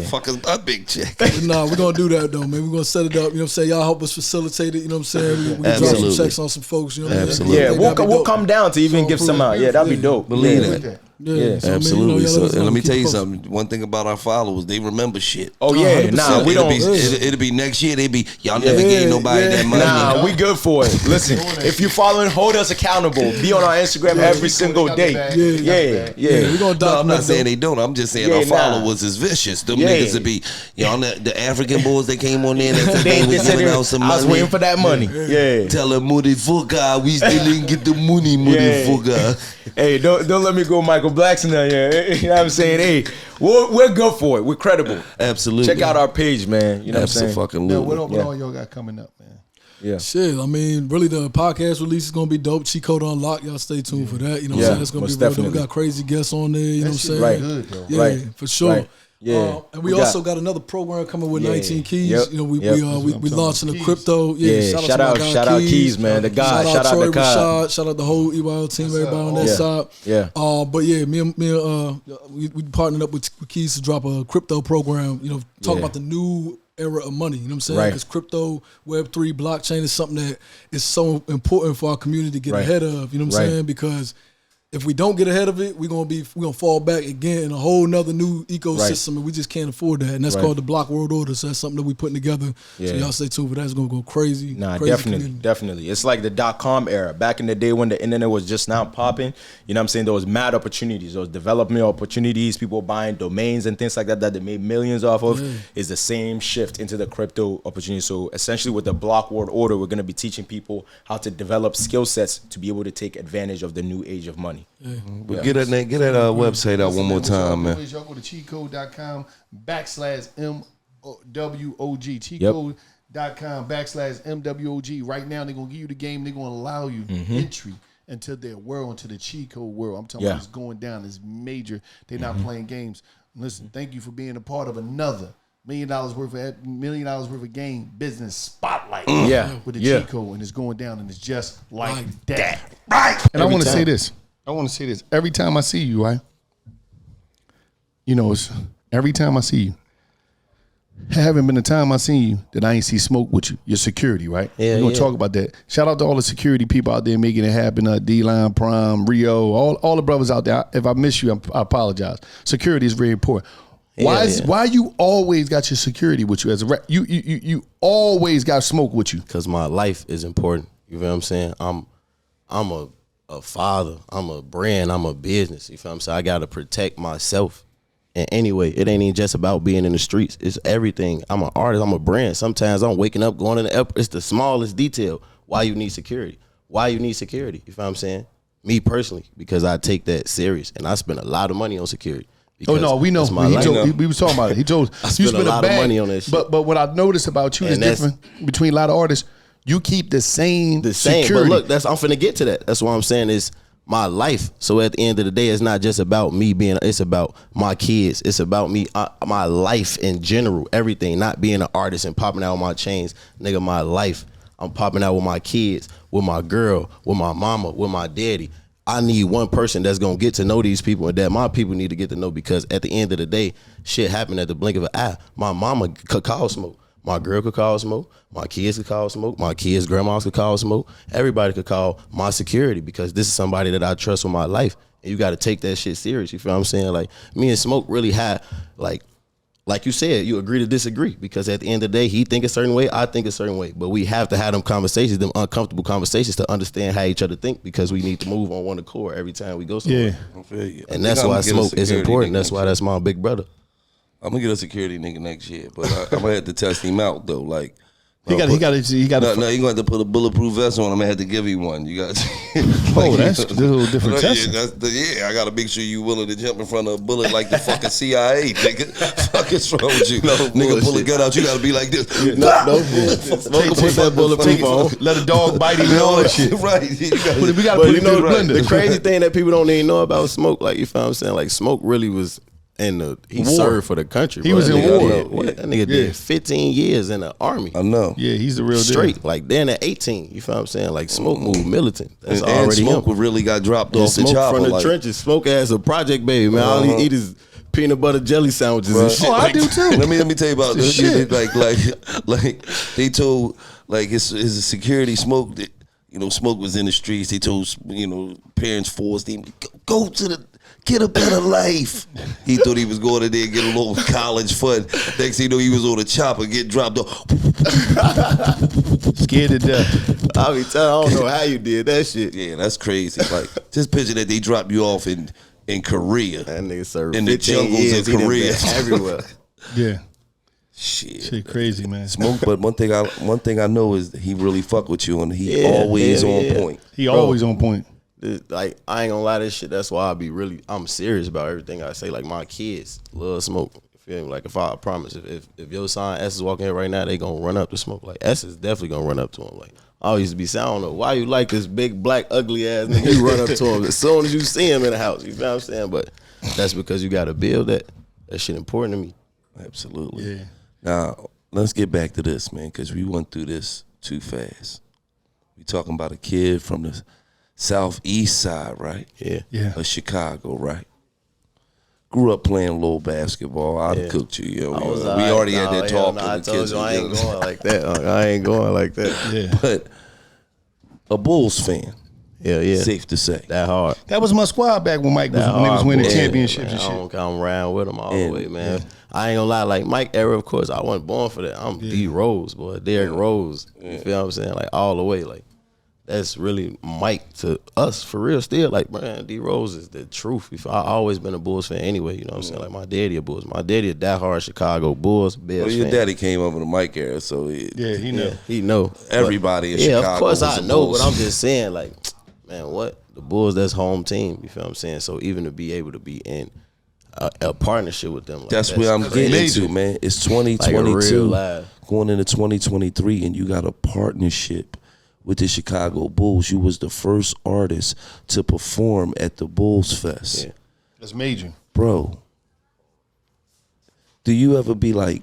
Speaker 1: Fucking a big check.
Speaker 6: Nah, we're gonna do that though, man. We're gonna set it up. You know what I'm saying? Y'all help us facilitate it. You know what I'm saying? We can drop some checks on some folks. You know what I'm saying?
Speaker 1: Absolutely.
Speaker 7: Yeah, we'll come down to even give some out. Yeah, that'd be dope.
Speaker 1: Believe it.
Speaker 6: Yeah, so,
Speaker 1: Absolutely.
Speaker 6: I mean,
Speaker 1: So, and let me tell you something. One thing about our followers, they remember shit.
Speaker 7: Oh yeah,
Speaker 6: 100%.
Speaker 7: nah, we don't.
Speaker 1: It'll be next year. They be y'all never gave nobody that money.
Speaker 7: Nah, we good for it. Listen, if you following, hold us accountable. Be on our Instagram every single day. Yeah.
Speaker 6: We're gonna
Speaker 1: No, I'm not saying they don't. I'm just saying our followers is vicious. Them niggas would be, y'all the African boys that came on there and they was giving out some money.
Speaker 7: I was waiting for that money. Yeah.
Speaker 1: Tell them Vodka, we still didn't get the money, Vodka.
Speaker 7: Hey, don't let me go Michael Blackson now. Yeah, you know what I'm saying? Hey, we're good for it. We're credible.
Speaker 1: Absolutely.
Speaker 7: Check out our page, man. You know what I'm saying?
Speaker 3: Now, what all y'all got coming up, man?
Speaker 7: Yeah.
Speaker 6: Shit, I mean, really, the podcast release is gonna be dope. Cheat Code Unlocked. Y'all stay tuned for that. You know what I'm saying? It's gonna be real dope. We got crazy guests on there. You know what I'm saying?
Speaker 7: Right.
Speaker 3: Good, though.
Speaker 6: Yeah, for sure.
Speaker 7: Right. Yeah,
Speaker 6: and we also got another program coming with 19 Keys.
Speaker 7: Yep.
Speaker 6: You know, we launching the crypto.
Speaker 7: Shout out Keys, man. The guy. Shout out
Speaker 6: Troy
Speaker 7: the guy.
Speaker 6: Rashad. Shout out the whole EYL team. Everybody on that side.
Speaker 7: Yeah.
Speaker 6: But yeah, we partnered up with Keys to drop a crypto program. You know, talk about the new era of money. You know what I'm saying? Because crypto, Web3, blockchain is something that is so important for our community to get ahead of. You know what I'm saying? Because if we don't get ahead of it, we're gonna fall back again in a whole nother new ecosystem, and we just can't afford that. And that's called the Block World Order. So that's something that we putting together. So y'all stay tuned for that. It's gonna go crazy.
Speaker 7: Nah,
Speaker 6: crazy
Speaker 7: definitely. It's like the .com era. Back in the day when the internet was just now popping, you know what I'm saying? There was mad opportunities. There was development opportunities, people buying domains and things like that they made millions off of. Is the same shift into the crypto opportunity. So essentially with the Block World Order, we're gonna be teaching people how to develop skill sets to be able to take advantage of the new age of money.
Speaker 1: But get that website out one more time, man.
Speaker 3: Y'all go to cheatcode.com /MWOG. Cheatcode.com /MWOG. Right now, they're going to give you the game. They're going to allow you entry into their world, into the cheat code world. I'm talking about it's going down. It's major. They're not playing games. Listen, thank you for being a part of another $1 million worth of game business spotlight. With the cheat code, and it's going down, and it's just like that. Right. And I want to say this. Every time I see you, right? You know, it's every time I see you. Haven't been a time I seen you that I ain't see smoke with you. Your security, right? Yeah, we're gonna talk about that. Shout out to all the security people out there making it happen. D-Line, Prime, Rio, all the brothers out there. If I miss you, I apologize. Security is very important. Why you always got your security with you as a rep? You always got smoke with you.
Speaker 2: Because my life is important. You know what I'm saying? I'm a father, I'm a brand, I'm a business. You feel what I'm saying? I gotta protect myself. And anyway, it ain't even just about being in the streets. It's everything. I'm an artist, I'm a brand. Sometimes I'm waking up, going in the airport. It's the smallest detail. Why you need security? You feel what I'm saying? Me personally, because I take that serious and I spend a lot of money on security.
Speaker 3: Oh no, we know. We was talking about it. He told us
Speaker 2: you spend a lot of money on that shit.
Speaker 3: But what I noticed about you is different between a lot of artists. You keep the same security.
Speaker 2: But look, I'm finna get to that. That's what I'm saying is my life. So at the end of the day, it's not just about me it's about my kids. It's about me, my life in general, everything. Not being an artist and popping out my chains. Nigga, my life. I'm popping out with my kids, with my girl, with my mama, with my daddy. I need one person that's gonna get to know these people and that my people need to get to know, because at the end of the day, shit happened at the blink of an eye. My mama could call smoke. My girl could call smoke. My kids could call smoke. My kids' grandmas could call smoke. Everybody could call my security, because this is somebody that I trust with my life. And you got to take that shit serious. You feel what I'm saying? Like, me and Smoke really had, like you said, you agree to disagree, because at the end of the day, he think a certain way, I think a certain way. But we have to have them conversations, them uncomfortable conversations, to understand how each other think, because we need to move on one accord every time we go somewhere.
Speaker 1: Yeah.
Speaker 2: And that's why Smoke is important. That's why that's my big brother.
Speaker 1: I'm gonna get a security nigga next year, but I'm gonna have to test him out though. Like,
Speaker 3: he got.
Speaker 1: No, you gonna have to put a bulletproof vest on. I'm gonna have to give you one. You got.
Speaker 3: That's a little different test.
Speaker 1: I gotta make sure you willing to jump in front of a bullet like the fucking CIA, nigga. Fuck is wrong with you? Nigga, pull a gun out. You gotta be like this.
Speaker 2: No bullshit. Put that bulletproof on.
Speaker 3: Let a dog bite him and all that shit.
Speaker 1: Right.
Speaker 3: We gotta put it in the blender.
Speaker 2: The crazy thing that people don't even know about Smoke, like, you feel what I'm saying? Like, Smoke really was he served for the country.
Speaker 3: He was in
Speaker 2: war. That nigga did 15 years in the army.
Speaker 1: I know.
Speaker 3: Yeah, he's the real
Speaker 2: straight.
Speaker 3: deal.
Speaker 2: Like, then at 18, you feel what I'm saying? Like, Smoke moved militant. That's
Speaker 1: and
Speaker 2: already
Speaker 1: Smoke
Speaker 2: him.
Speaker 1: really got dropped off the
Speaker 2: Smoke
Speaker 1: chopper.
Speaker 2: From the trenches. Smoke as a project baby, man. All he eat is peanut butter jelly sandwiches and shit.
Speaker 3: Oh, I do too.
Speaker 1: Let me tell you about this shit. Like they told his security Smoke that, Smoke was in the streets. They told parents forced him go to get a better life. He thought he was going in there and get a little college fund. Next thing you know, he was on a chopper, get dropped off.
Speaker 3: Scared to death.
Speaker 2: I don't know how you did that shit.
Speaker 1: Yeah, that's crazy. Like, just picture that they drop you off in Korea.
Speaker 2: That nigga served
Speaker 1: in the jungles of Korea.
Speaker 2: Everywhere.
Speaker 3: Yeah.
Speaker 1: Shit
Speaker 3: crazy, man.
Speaker 1: Smoke, but one thing I know is he really fuck with you, and he always on point.
Speaker 3: He always on point.
Speaker 2: Like, I ain't gonna lie, this shit, that's why I'm serious about everything I say. Like, my kids love Smoke. You Feel me? Like if I promise, if your son S is walking here right now, they gonna run up to smoke. Like S is definitely gonna run up to him. Like I used to be saying, I don't know why you like this big black ugly ass nigga. You run up to him as soon as you see him in the house. You feel what I'm saying? But that's because you gotta build that. That shit important to me.
Speaker 1: Absolutely. Yeah. Now let's get back to this, man, because we went through this too fast. We talking about a kid from the southeast side, right?
Speaker 2: Yeah.
Speaker 1: Of Chicago, right? Grew up playing a little basketball. I'd cooked you. You know, we already had that talk.
Speaker 2: I told you I ain't going like that. I ain't going like that.
Speaker 3: Yeah.
Speaker 1: But a Bulls fan.
Speaker 2: Yeah.
Speaker 1: Safe to say.
Speaker 2: That hard.
Speaker 3: That was my squad back when Mike was when they was winning championships and shit.
Speaker 2: I don't come around with him all the way, man. Yeah. I ain't gonna lie, like Mike era, of course, I wasn't born for that. I'm D Rose, boy. Derrick Rose. You feel what I'm saying? Like all the way. Like that's really Mike to us for real still. Like, man, D Rose is the truth. I always been a Bulls fan anyway, you know what I'm saying? Like my daddy a Bulls. My daddy a diehard Chicago Bulls, Bears
Speaker 1: Well, your
Speaker 2: fan.
Speaker 1: daddy came over the Mike era, so
Speaker 3: he know.
Speaker 2: He know.
Speaker 1: Everybody in Chicago.
Speaker 2: Yeah, of course I know,
Speaker 1: Bulls.
Speaker 2: but I'm just saying, like, man, what? The Bulls, that's home team. You feel what I'm saying? So even to be able to be in a partnership with them, like,
Speaker 1: that's where I'm getting into, man. It's 2022,
Speaker 2: like
Speaker 1: going into 2023, and you got a partnership with the Chicago Bulls. You was the first artist to perform at the Bulls Fest.
Speaker 3: Yeah. That's major.
Speaker 1: Bro, do you ever be like,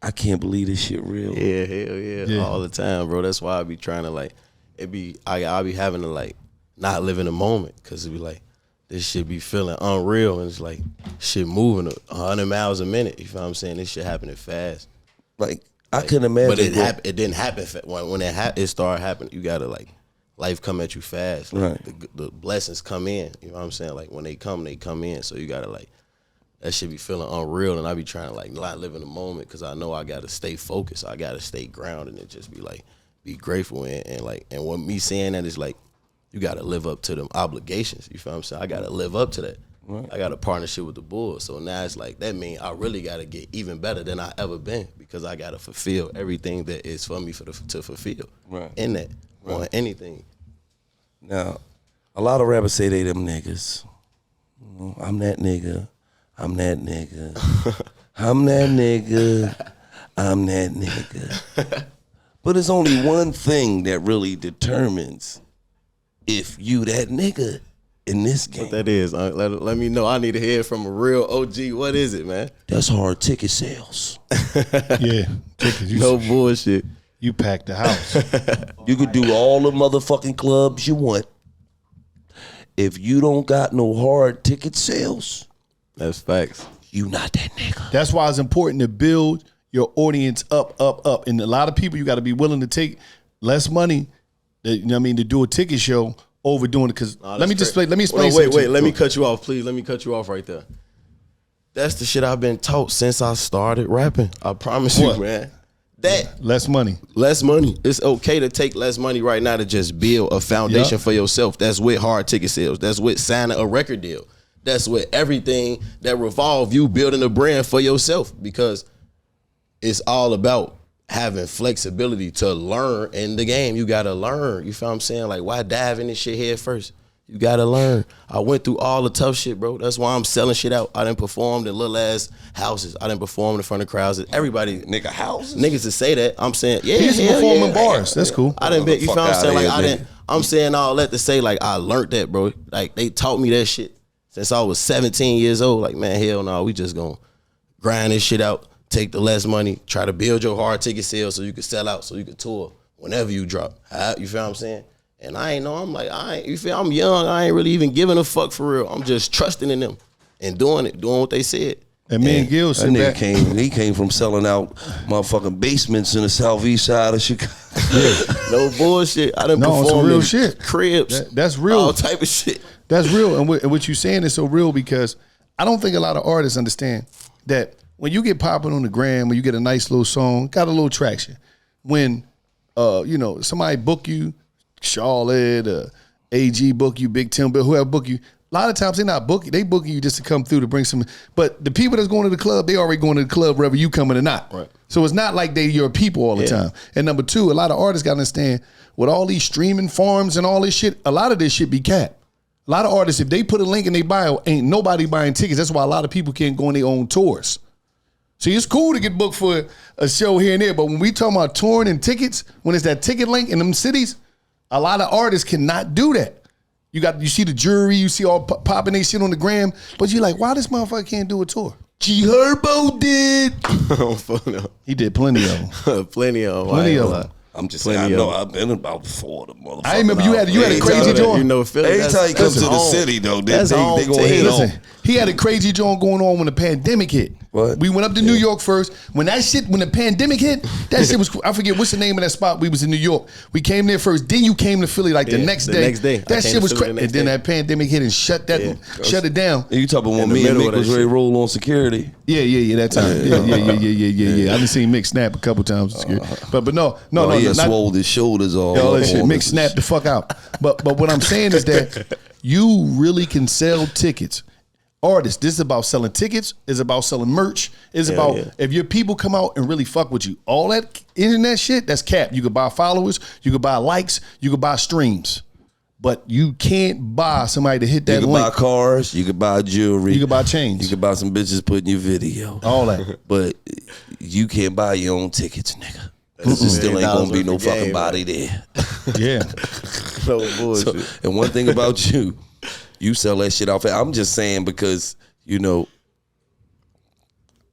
Speaker 1: I can't believe this shit real?
Speaker 2: Yeah, hell yeah. All the time, bro. That's why I be trying to, like, I be having to, like, not live in the moment, because it be like, this shit be feeling unreal, and it's like shit moving 100 miles a minute. You feel what I'm saying? This shit happening fast.
Speaker 1: Like I can imagine,
Speaker 2: but it didn't happen when it started happening. You gotta, like, life come at you fast. Like,
Speaker 1: right.
Speaker 2: The blessings come in. You know what I'm saying? Like when they come in. So you gotta, like, that shit be feeling unreal, and I be trying to, like, not live in the moment, because I know I gotta stay focused. I gotta stay grounded and just be like, be grateful, and what me saying that is, like, you got to live up to them obligations. You feel what I'm saying? I got to live up to that. Right. I got a partnership with the Bulls. So now it's like, that means I really got to get even better than I ever been, because I got to fulfill everything that is for me to fulfill.
Speaker 1: Right.
Speaker 2: In that, on anything.
Speaker 1: Now, a lot of rappers say they them niggas. You know, I'm that nigga. I'm that nigga. I'm that nigga. I'm that nigga. But it's only one thing that really determines if you that nigga in this game.
Speaker 2: What that is? Let me know. I need to hear from a real OG. What is it, man?
Speaker 1: That's hard ticket sales.
Speaker 3: Yeah, tickets.
Speaker 2: No bullshit.
Speaker 3: You packed the house.
Speaker 1: You could do all the motherfucking clubs you want. If you don't got no hard ticket sales,
Speaker 2: that's facts.
Speaker 1: You not that nigga.
Speaker 3: That's why it's important to build your audience up. And a lot of people, you got to be willing to take less money, you know what I mean, to do a ticket show over doing it. Because let me explain.
Speaker 2: Wait, let me cut you off, please. Let me cut you off right there. That's the shit I've been taught since I started rapping. I promise you, man. That
Speaker 3: less money.
Speaker 2: It's okay to take less money right now to just build a foundation for yourself. That's with hard ticket sales. That's with signing a record deal. That's with everything that revolve you building a brand for yourself, because it's all about having flexibility to learn in the game. You gotta learn. You feel what I'm saying? Like, why dive in this shit head first? You gotta learn. I went through all the tough shit, bro. That's why I'm selling shit out. I done performed in little ass houses. I done performed in front of crowds. Everybody,
Speaker 1: nigga, houses.
Speaker 2: Niggas to say that. I'm saying, yeah,
Speaker 3: he's performing bars. That's cool.
Speaker 2: I done been. You feel what I'm saying? Like I'm saying all that to say, like, I learned that, bro. Like, they taught me that shit since I was 17 years old. Like, man, hell no, we just gonna grind this shit out. Take the less money, try to build your hard ticket sales so you can sell out, so you can tour whenever you drop. You feel what I'm saying? And I ain't know, I'm like, I'm young, I ain't really even giving a fuck for real. I'm just trusting in them and doing what they said.
Speaker 3: And me and Gil said that
Speaker 1: he came from selling out motherfucking basements in the southeast side of Chicago.
Speaker 2: No bullshit. I done performed
Speaker 3: some real
Speaker 2: in
Speaker 3: shit.
Speaker 2: Cribs.
Speaker 3: That's real.
Speaker 2: All type of shit.
Speaker 3: That's real. And what you're saying is so real, because I don't think a lot of artists understand that when you get popping on the gram, when you get a nice little song, got a little traction. When somebody book you, Charlotte, AG book you, Big Tim, whoever book you, a lot of times they're not booking. They booking you just to come through to bring some. But the people that's going to the club, they already going to the club whether you coming or not.
Speaker 2: Right.
Speaker 3: So it's not like they your people all the time. And number two, a lot of artists got to understand, with all these streaming farms and all this shit, a lot of this shit be capped. A lot of artists, if they put a link in their bio, ain't nobody buying tickets. That's why a lot of people can't go on their own tours. See, it's cool to get booked for a show here and there, but when we talking about touring and tickets, when it's that ticket link in them cities, a lot of artists cannot do that. You see the jury, you see all popping their shit on the gram, but you're like, why this motherfucker can't do a tour? Herbo did. He did plenty of them.
Speaker 2: Plenty of them.
Speaker 3: Plenty of them.
Speaker 1: I'm just saying, I know I've been about 4 of them motherfuckers.
Speaker 3: I remember you had a crazy joint.
Speaker 2: You know, Philly,
Speaker 1: every time he comes to the city, though, they go ahead on.
Speaker 3: He had a crazy joint going on when the pandemic hit.
Speaker 1: What?
Speaker 3: We went up to New York first. When the pandemic hit, that shit was, I forget what's the name of that spot. We was in New York. We came there first. Then you came to Philly the next day. That shit was crazy. And then that pandemic hit and shut it down.
Speaker 1: And you talking about when me and Mick was ready to roll on security?
Speaker 3: Yeah, that time. Yeah. I done seen Mick snap a couple times on security. But no.
Speaker 1: He had swole his shoulders all.
Speaker 3: All that shit. Mick snapped the fuck out. But what I'm saying is that you really can sell tickets. Artists, this is about selling tickets, it's about selling merch, it's about if your people come out and really fuck with you. All that internet shit, that's cap. You could buy followers, you could buy likes, you could buy streams. But you can't buy somebody to hit that link.
Speaker 1: You could buy cars, you could buy jewelry.
Speaker 3: You could buy chains.
Speaker 1: You could buy some bitches putting your video.
Speaker 3: All that.
Speaker 1: But you can't buy your own tickets, nigga. Cause there still ain't gonna be no fucking body there.
Speaker 3: Yeah.
Speaker 2: No bullshit.
Speaker 1: So, and one thing about you, you sell that shit off. I'm just saying because,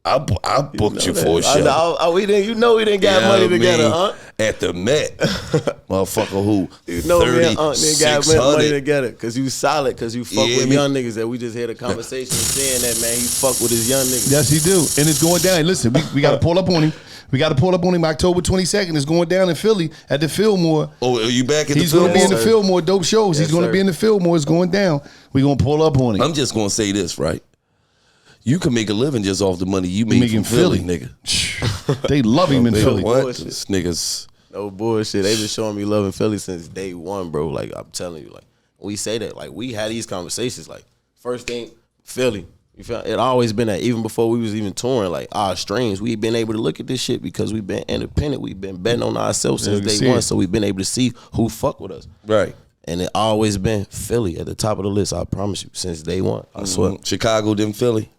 Speaker 1: I booked you for a show.
Speaker 2: We didn't got money together, huh?
Speaker 1: At the Met. Motherfucker who,
Speaker 2: me and didn't got money together. Because you solid, because you fuck with young niggas that we just had a conversation saying that, man, he fuck with his young niggas.
Speaker 3: Yes, he do. And it's going down. Hey, listen, we got to pull up on him. We got to pull up on him October 22nd. It's going down in Philly at the Fillmore.
Speaker 1: Oh, are you back at the Fillmore?
Speaker 3: He's going to be in the Fillmore. Dope shows. He's going to be in the Fillmore. It's going down. We're going to pull up on him.
Speaker 1: I'm just going to say this, right? You can make a living just off the money you make from Philly, nigga.
Speaker 3: They love him in Philly.
Speaker 1: What? This niggas.
Speaker 2: No bullshit. They been showing me love in Philly since day one, bro. Like, I'm telling you, like, we say that. Like, we had these conversations. Like, first thing, Philly. You feel it always been that. Even before we was even touring, like our streams, we've been able to look at this shit because we've been independent. We've been betting on ourselves since day one, so we've been able to see who fuck with us.
Speaker 1: Right.
Speaker 2: And it always been Philly at the top of the list. I promise you, since day one. I swear.
Speaker 1: Chicago, then Philly.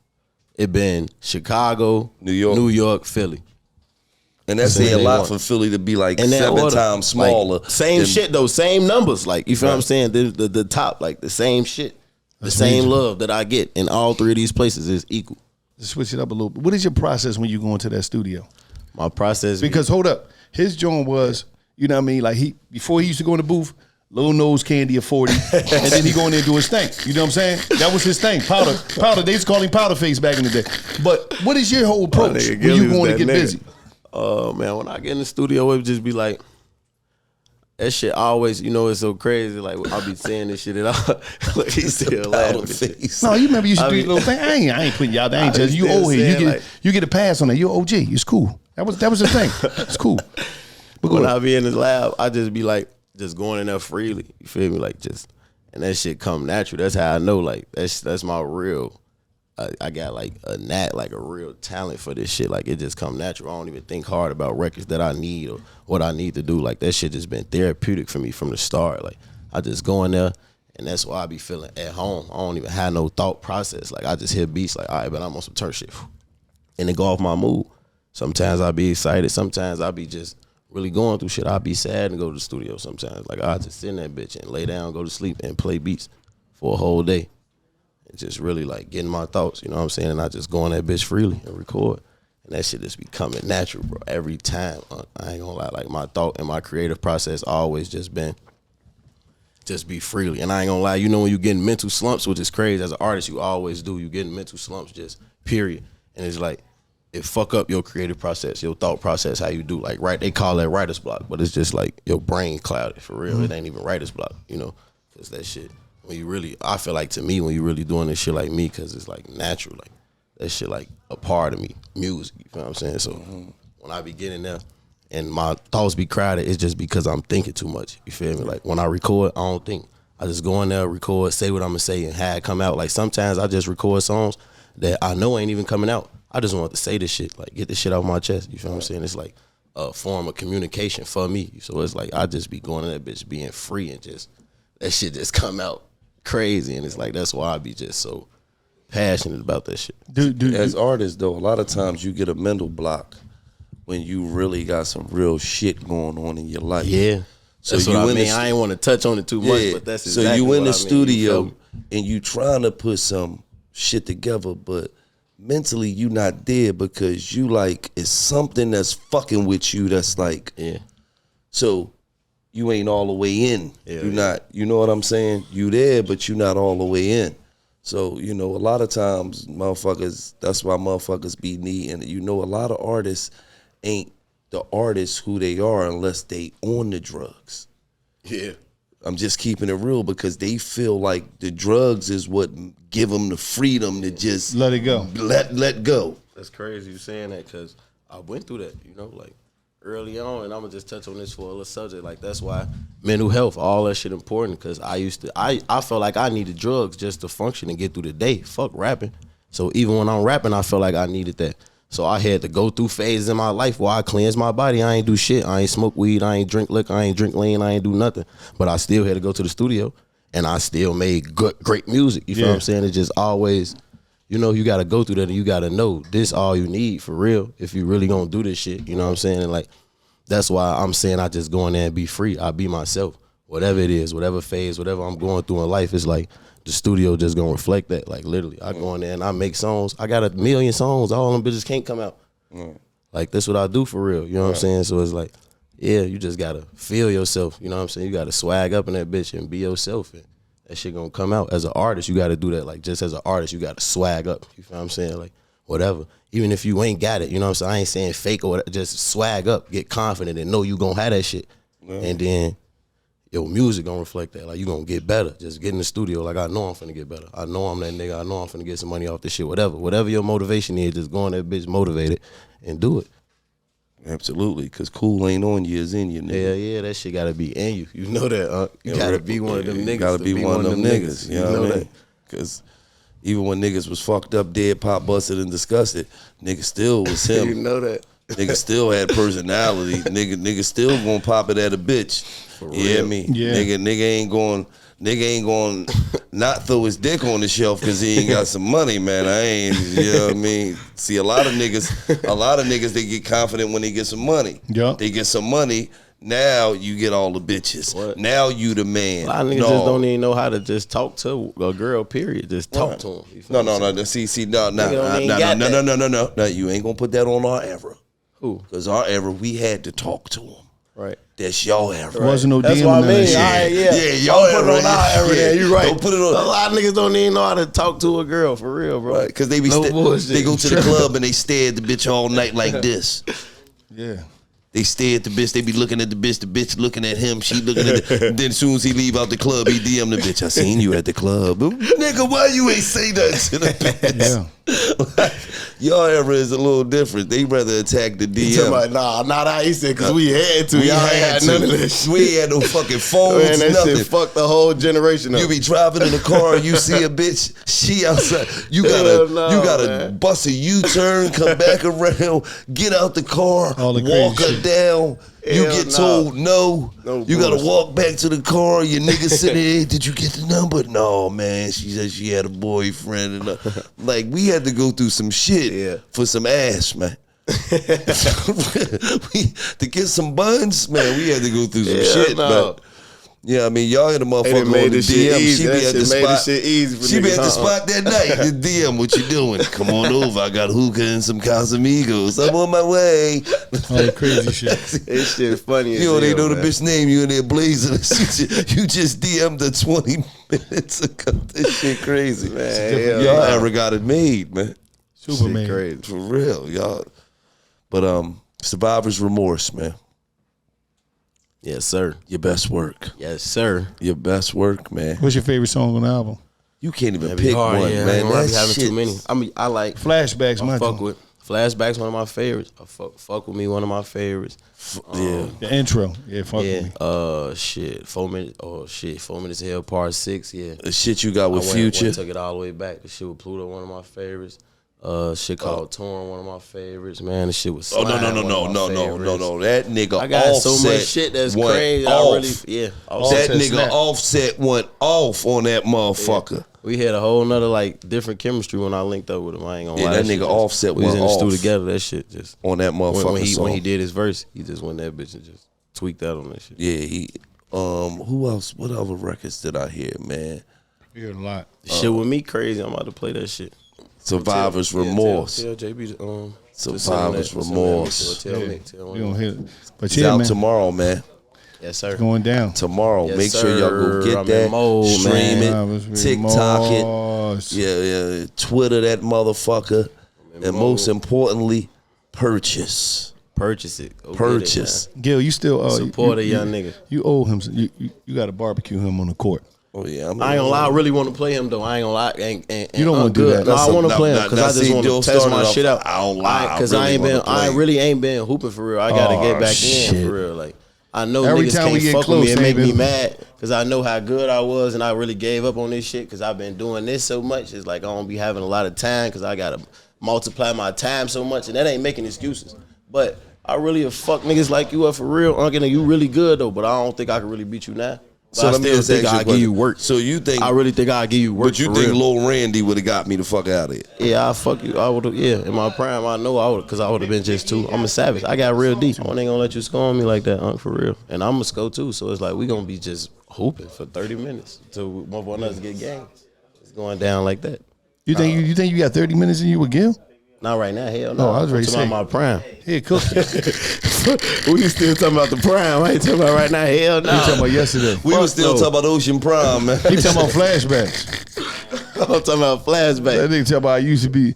Speaker 2: It been Chicago, New York, Philly.
Speaker 1: And that's a lot for Philly to be like 7 times smaller.
Speaker 2: Like, same shit though, same numbers. Like, you feel what I'm saying? The top, like the same shit. The same love that I get in all 3 of these places is equal.
Speaker 3: Just switch it up a little bit. What is your process when you go into that studio?
Speaker 2: My process,
Speaker 3: because hold up, his joint was, you know what I mean? Like before he used to go in the booth, little nose candy of 40, and then he go in there and do his thing. You know what I'm saying? That was his thing. Powder. They used to call him Powder Face back in the day. But what is your whole approach when you going to get busy?
Speaker 2: Oh man, when I get in the studio, it would just be like. That shit always, it's so crazy. Like, I'll be saying this shit and like, he's still laughing.
Speaker 3: No, you remember you used to do your little thing. I ain't putting y'all down. You old here. You get a pass on that. You're OG. It's cool. That was the thing. It's cool.
Speaker 2: But when I be in his lab, I just be like, just going in there freely. You feel me? Like, just, and that shit come natural. That's how I know, like, that's my real, I got like a knack, like a real talent for this shit. Like, it just come natural. I don't even think hard about records that I need or what I need to do. Like, that shit just been therapeutic for me from the start. Like, I just go in there, and that's why I be feeling at home. I don't even have no thought process. Like, I just hear beats like, all right, but I'm on some turn shit. And it go off my mood. Sometimes I be excited. Sometimes I be just really going through shit. I be sad and go to the studio sometimes. Like, I just sit in that bitch and lay down, go to sleep, and play beats for a whole day. And just really, like, getting my thoughts, you know what I'm saying? And I just go in that bitch freely and record. And that shit just be coming natural, bro. Every time. I ain't gonna lie. Like, my thought and my creative process always just been just be freely. And I ain't gonna lie, when you get in mental slumps, which is crazy, as an artist, you always do. You get in mental slumps, just period. And it's like, it fuck up your creative process, your thought process, how you do. Like, right, they call that writer's block, but it's just like your brain clouded, for real. It ain't even writer's block, because that shit, when you really, I feel like to me, when you really doing this shit like me, because it's like natural, like, that shit like a part of me, music, you know what I'm saying? So when I be getting there and my thoughts be crowded, it's just because I'm thinking too much, you feel me? Like, when I record, I don't think. I just go in there, record, say what I'm gonna say, and have it come out. Like, sometimes I just record songs that I know ain't even coming out. I just want to say this shit, like, get this shit off my chest, you feel what I'm saying? It's like a form of communication for me. So it's like, I just be going in that bitch being free and just, that shit just come out crazy, and it's like that's why I be just so passionate about that shit.
Speaker 1: As artists, though, a lot of times you get a mental block when you really got some real shit going on in your life.
Speaker 2: Yeah. So that's what I mean. I ain't want to touch on it too much, but that's exactly
Speaker 1: so you in
Speaker 2: what
Speaker 1: the
Speaker 2: I mean.
Speaker 1: studio and you trying to put some shit together, but mentally you not there because you like it's something that's fucking with you that's like so you ain't all the way in. You're not, you know what I'm saying? You there, but you not all the way in. So, you know, a lot of times motherfuckers, that's why motherfuckers be needing, you know, a lot of artists ain't the artists who they are unless they on the drugs.
Speaker 2: Yeah.
Speaker 1: I'm just keeping it real because they feel like the drugs is what give them the freedom to just
Speaker 3: let it go.
Speaker 1: Let go.
Speaker 2: That's crazy you saying that because I went through that, you know, like early on, and I'm gonna just touch on this for a little subject. Like that's why mental health, all that shit important. Because I felt like I needed drugs just to function and get through the day. Fuck rapping. So even when I'm rapping, I felt like I needed that. So I had to go through phases in my life where I cleanse my body. I ain't do shit. I ain't smoke weed. I ain't drink liquor. I ain't drink lean. I ain't do nothing. But I still had to go to the studio, and I still made great music. You feel what I'm saying? It's just always, you know, you got to go through that, and you got to know this all you need for real if you really gonna do this shit. You know what I'm saying? And like that's why I'm saying I just go in there and be free. I be myself. Whatever it is, whatever phase, whatever I'm going through in life, it's like the studio just gonna reflect that. Like literally, I go in there and I make songs. I got 1 million songs. All them bitches can't come out. Like that's what I do for real. You know what I'm saying? So it's like, yeah, you just gotta feel yourself. You know what I'm saying? You gotta swag up in that bitch and be yourself. And that shit gonna come out. As an artist, you gotta do that. Like just as an artist, you gotta swag up. You feel what I'm saying? Like whatever. Even if you ain't got it, you know what I'm saying? I ain't saying fake or whatever. Just swag up, get confident and know you gonna have that shit. And then your music gonna reflect that. Like you gonna get better. Just get in the studio. Like I know I'm finna get better. I know I'm that nigga. I know I'm finna get some money off this shit. Whatever your motivation is, just go in that bitch motivated and do it.
Speaker 1: Absolutely, because cool ain't on you, is in you, nigga.
Speaker 2: Yeah, that shit gotta be in you. You know that, You gotta be one of them niggas.
Speaker 1: You gotta be one of them niggas. You know what I mean? Because even when niggas was fucked up, dead, pop busted, and disgusted, nigga still was him.
Speaker 2: You know that.
Speaker 1: Nigga still had personality. Nigga still gonna pop it at a bitch. For real. You hear me? Yeah. Nigga ain't going not throw his dick on the shelf because he ain't got some money, man. I ain't, you know what I mean? See, a lot of niggas, they get confident when they get some money. Yeah. They get some money. Now you get all the bitches. What? Now you the man.
Speaker 2: A lot of niggas just don't even know how to just talk to a girl, period. Just talk to them.
Speaker 1: No. No. You ain't gonna put that on our era.
Speaker 2: Who?
Speaker 1: Because our era, we had to talk to them.
Speaker 2: Right.
Speaker 1: That's y'all era.
Speaker 3: There wasn't no
Speaker 2: That's
Speaker 3: DM
Speaker 2: what I mean.
Speaker 1: Yeah, y'all era.
Speaker 2: Put it on our era.
Speaker 1: Yeah,
Speaker 2: You right.
Speaker 1: Don't put it on.
Speaker 2: A lot of niggas don't even know how to talk to a girl for real, bro.
Speaker 1: Right, because they be they go to the club and they stare at the bitch all night like this.
Speaker 3: Yeah.
Speaker 1: They stare at the bitch. They be looking at the bitch looking at him. She looking at it. Then as soon as he leave out the club, he DM the bitch. I seen you at the club. Nigga, why you ain't say that to the bitch? Yeah. Y'all era is a little different. They rather attack the DM.
Speaker 2: About, nah, not how he said, because we had to. Y'all ain't had none of this shit.
Speaker 1: We ain't had no fucking phones,
Speaker 2: man, that
Speaker 1: nothing.
Speaker 2: Shit fucked the whole generation up.
Speaker 1: You be driving in the car, you see a bitch, she outside. You gotta bust a U-turn, come back around, get out the car, walk her down. You get told no. You gotta walk back to the car. Your nigga sitting there. Did you get the number? No, man. She said she had a boyfriend. And like we had to go through some shit for some ass, man. To get some buns, man. We had to go through some shit, man. Yeah, I mean, y'all hit a motherfucker on the DM. She be at the spot. She be at the spot that night. The DM, what you doing? Come on over. I got hookah and some Casamigos. I'm on my way.
Speaker 3: All the crazy shit.
Speaker 2: This shit funny.
Speaker 1: You don't even know the bitch name. You in there blazing. You just DM'd her 20 minutes ago. This shit crazy, man. Y'all ever got it made, man?
Speaker 3: Super made.
Speaker 2: Crazy.
Speaker 1: For real, y'all. But survivor's remorse, man.
Speaker 2: Yes, sir.
Speaker 1: Your best work.
Speaker 2: Yes, sir.
Speaker 1: Your best work, man.
Speaker 3: What's your favorite song on the album?
Speaker 1: You can't even pick one, man.
Speaker 2: That's having too many. I mean, I like
Speaker 3: Flashbacks.
Speaker 2: Flashbacks. One of my favorites. Fuck with me. One of my favorites.
Speaker 3: The intro. Yeah, fuck with me.
Speaker 2: Shit. 4 minutes. Oh shit. 4 minutes hell. Part 6. Yeah.
Speaker 1: The shit you got with Future.
Speaker 2: Took it all the way back. The shit with Pluto. One of my favorites. Shit called Torn, one of my favorites, man. The shit was
Speaker 1: Oh, no. That nigga
Speaker 2: I got
Speaker 1: Offset
Speaker 2: so much shit that's crazy.
Speaker 1: Off.
Speaker 2: That
Speaker 1: Nigga
Speaker 3: snap.
Speaker 1: Offset went off on that motherfucker.
Speaker 2: Yeah. We had a whole nother like different chemistry when I linked up with him. I ain't gonna lie.
Speaker 1: That nigga Offset
Speaker 2: we was
Speaker 1: went
Speaker 2: in the
Speaker 1: off
Speaker 2: studio together. That shit just
Speaker 1: on that motherfucker
Speaker 2: when he did his verse, he just went that bitch and just tweaked out on that shit.
Speaker 1: Yeah, he. Who else? What other records did I hear, man?
Speaker 3: You heard a lot.
Speaker 2: The shit with me crazy. I'm about to play that shit.
Speaker 1: Survivor's Remorse.
Speaker 2: Tell JB.
Speaker 1: Survivor's Remorse.
Speaker 2: Tell me.
Speaker 3: We gonna hit it. But
Speaker 1: It's
Speaker 3: yeah,
Speaker 1: out
Speaker 3: man,
Speaker 1: tomorrow, man.
Speaker 2: Yes, sir.
Speaker 3: going down.
Speaker 1: Tomorrow.
Speaker 2: Yes,
Speaker 1: Make sure y'all go
Speaker 2: sir.
Speaker 1: get
Speaker 2: I'm
Speaker 1: that.
Speaker 2: in mode,
Speaker 1: Stream
Speaker 2: man.
Speaker 1: it. TikTok it. Yeah. Twitter that motherfucker. And most importantly, purchase.
Speaker 2: Purchase it. Go
Speaker 1: Purchase.
Speaker 3: Gil, you still
Speaker 2: Support a young nigga.
Speaker 3: You owe him. You got to barbecue him on the court.
Speaker 1: Oh yeah,
Speaker 2: I ain't gonna lie. I really want to play him though. I ain't gonna lie.
Speaker 3: You don't wanna do that.
Speaker 2: No, I want to play him because I just
Speaker 1: see,
Speaker 2: want to
Speaker 1: Dill
Speaker 2: test my
Speaker 1: started
Speaker 2: shit
Speaker 1: off,
Speaker 2: out.
Speaker 1: I don't lie.
Speaker 2: Because
Speaker 1: really
Speaker 2: I really ain't been hooping for real. I gotta get back in
Speaker 3: shit.
Speaker 2: for real. Like I know
Speaker 3: Every
Speaker 2: niggas
Speaker 3: time we
Speaker 2: can't
Speaker 3: get
Speaker 2: fuck
Speaker 3: close,
Speaker 2: with me and make
Speaker 3: baby.
Speaker 2: me mad because I know how good I was and I really gave up on this shit because I've been doing this so much. It's like I don't be having a lot of time because I gotta multiply my time so much and that ain't making excuses. But I really have fucked niggas like you up for real. Uncle, you really good though, but I don't think I can really beat you now. But
Speaker 1: So
Speaker 2: I
Speaker 1: let me
Speaker 2: still
Speaker 1: just
Speaker 2: think
Speaker 1: ask you a
Speaker 2: I'll give you
Speaker 1: question.
Speaker 2: work.
Speaker 1: So you think?
Speaker 2: I really think I'll give you work.
Speaker 1: But you
Speaker 2: for
Speaker 1: think
Speaker 2: real.
Speaker 1: Lil Randy would have got me the fuck out of it?
Speaker 2: Yeah, I'll fuck you. I would have, yeah. In my prime, I know I would because I would have been just too. I'm a savage. I got real deep. I ain't gonna let you score on me like that, for real. And I'm a score too, so it's like we gonna be just hooping for 30 minutes till one of us get game. It's going down like that.
Speaker 3: You think you got 30 minutes in you with Gil?
Speaker 2: Not right now, hell no.
Speaker 3: No, I was ready to
Speaker 2: I'm talking
Speaker 3: say.
Speaker 2: about my prime.
Speaker 3: Here, cook.
Speaker 2: We still talking about the prime. I ain't talking about right now, hell no.
Speaker 3: You talking about yesterday?
Speaker 1: We were still talking about Ocean Prime, man.
Speaker 3: He talking about flashbacks.
Speaker 2: I'm talking about flashback.
Speaker 3: That nigga talking about I used to be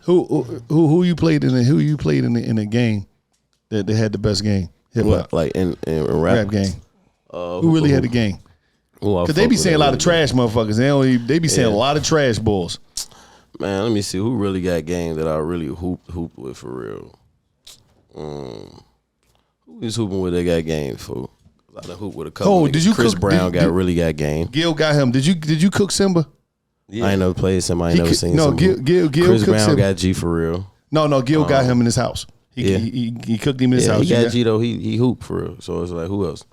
Speaker 3: who you played in the game that they had the best game hip hop
Speaker 2: What, like in
Speaker 3: rap game. Who really had the game? Because they be saying a lot of trash motherfuckers. They be saying a lot of trash balls.
Speaker 2: Man, let me see who really got game that I really hoop with for real. Who is hooping with that got game for? I done hoop with a couple.
Speaker 3: Did you
Speaker 2: Chris
Speaker 3: cook,
Speaker 2: Brown really got game.
Speaker 3: Gil got him. Did you cook Simba?
Speaker 1: Yeah.
Speaker 2: I ain't never played Simba. I ain't never seen
Speaker 3: no,
Speaker 2: Simba.
Speaker 3: Gil
Speaker 2: Chris
Speaker 3: cooked
Speaker 2: Brown
Speaker 3: Simba.
Speaker 2: got G for real.
Speaker 3: No, Gil got him in his house. He cooked him in his
Speaker 2: Yeah,
Speaker 3: house.
Speaker 2: he got G though. He hoop for real. So it's like who else?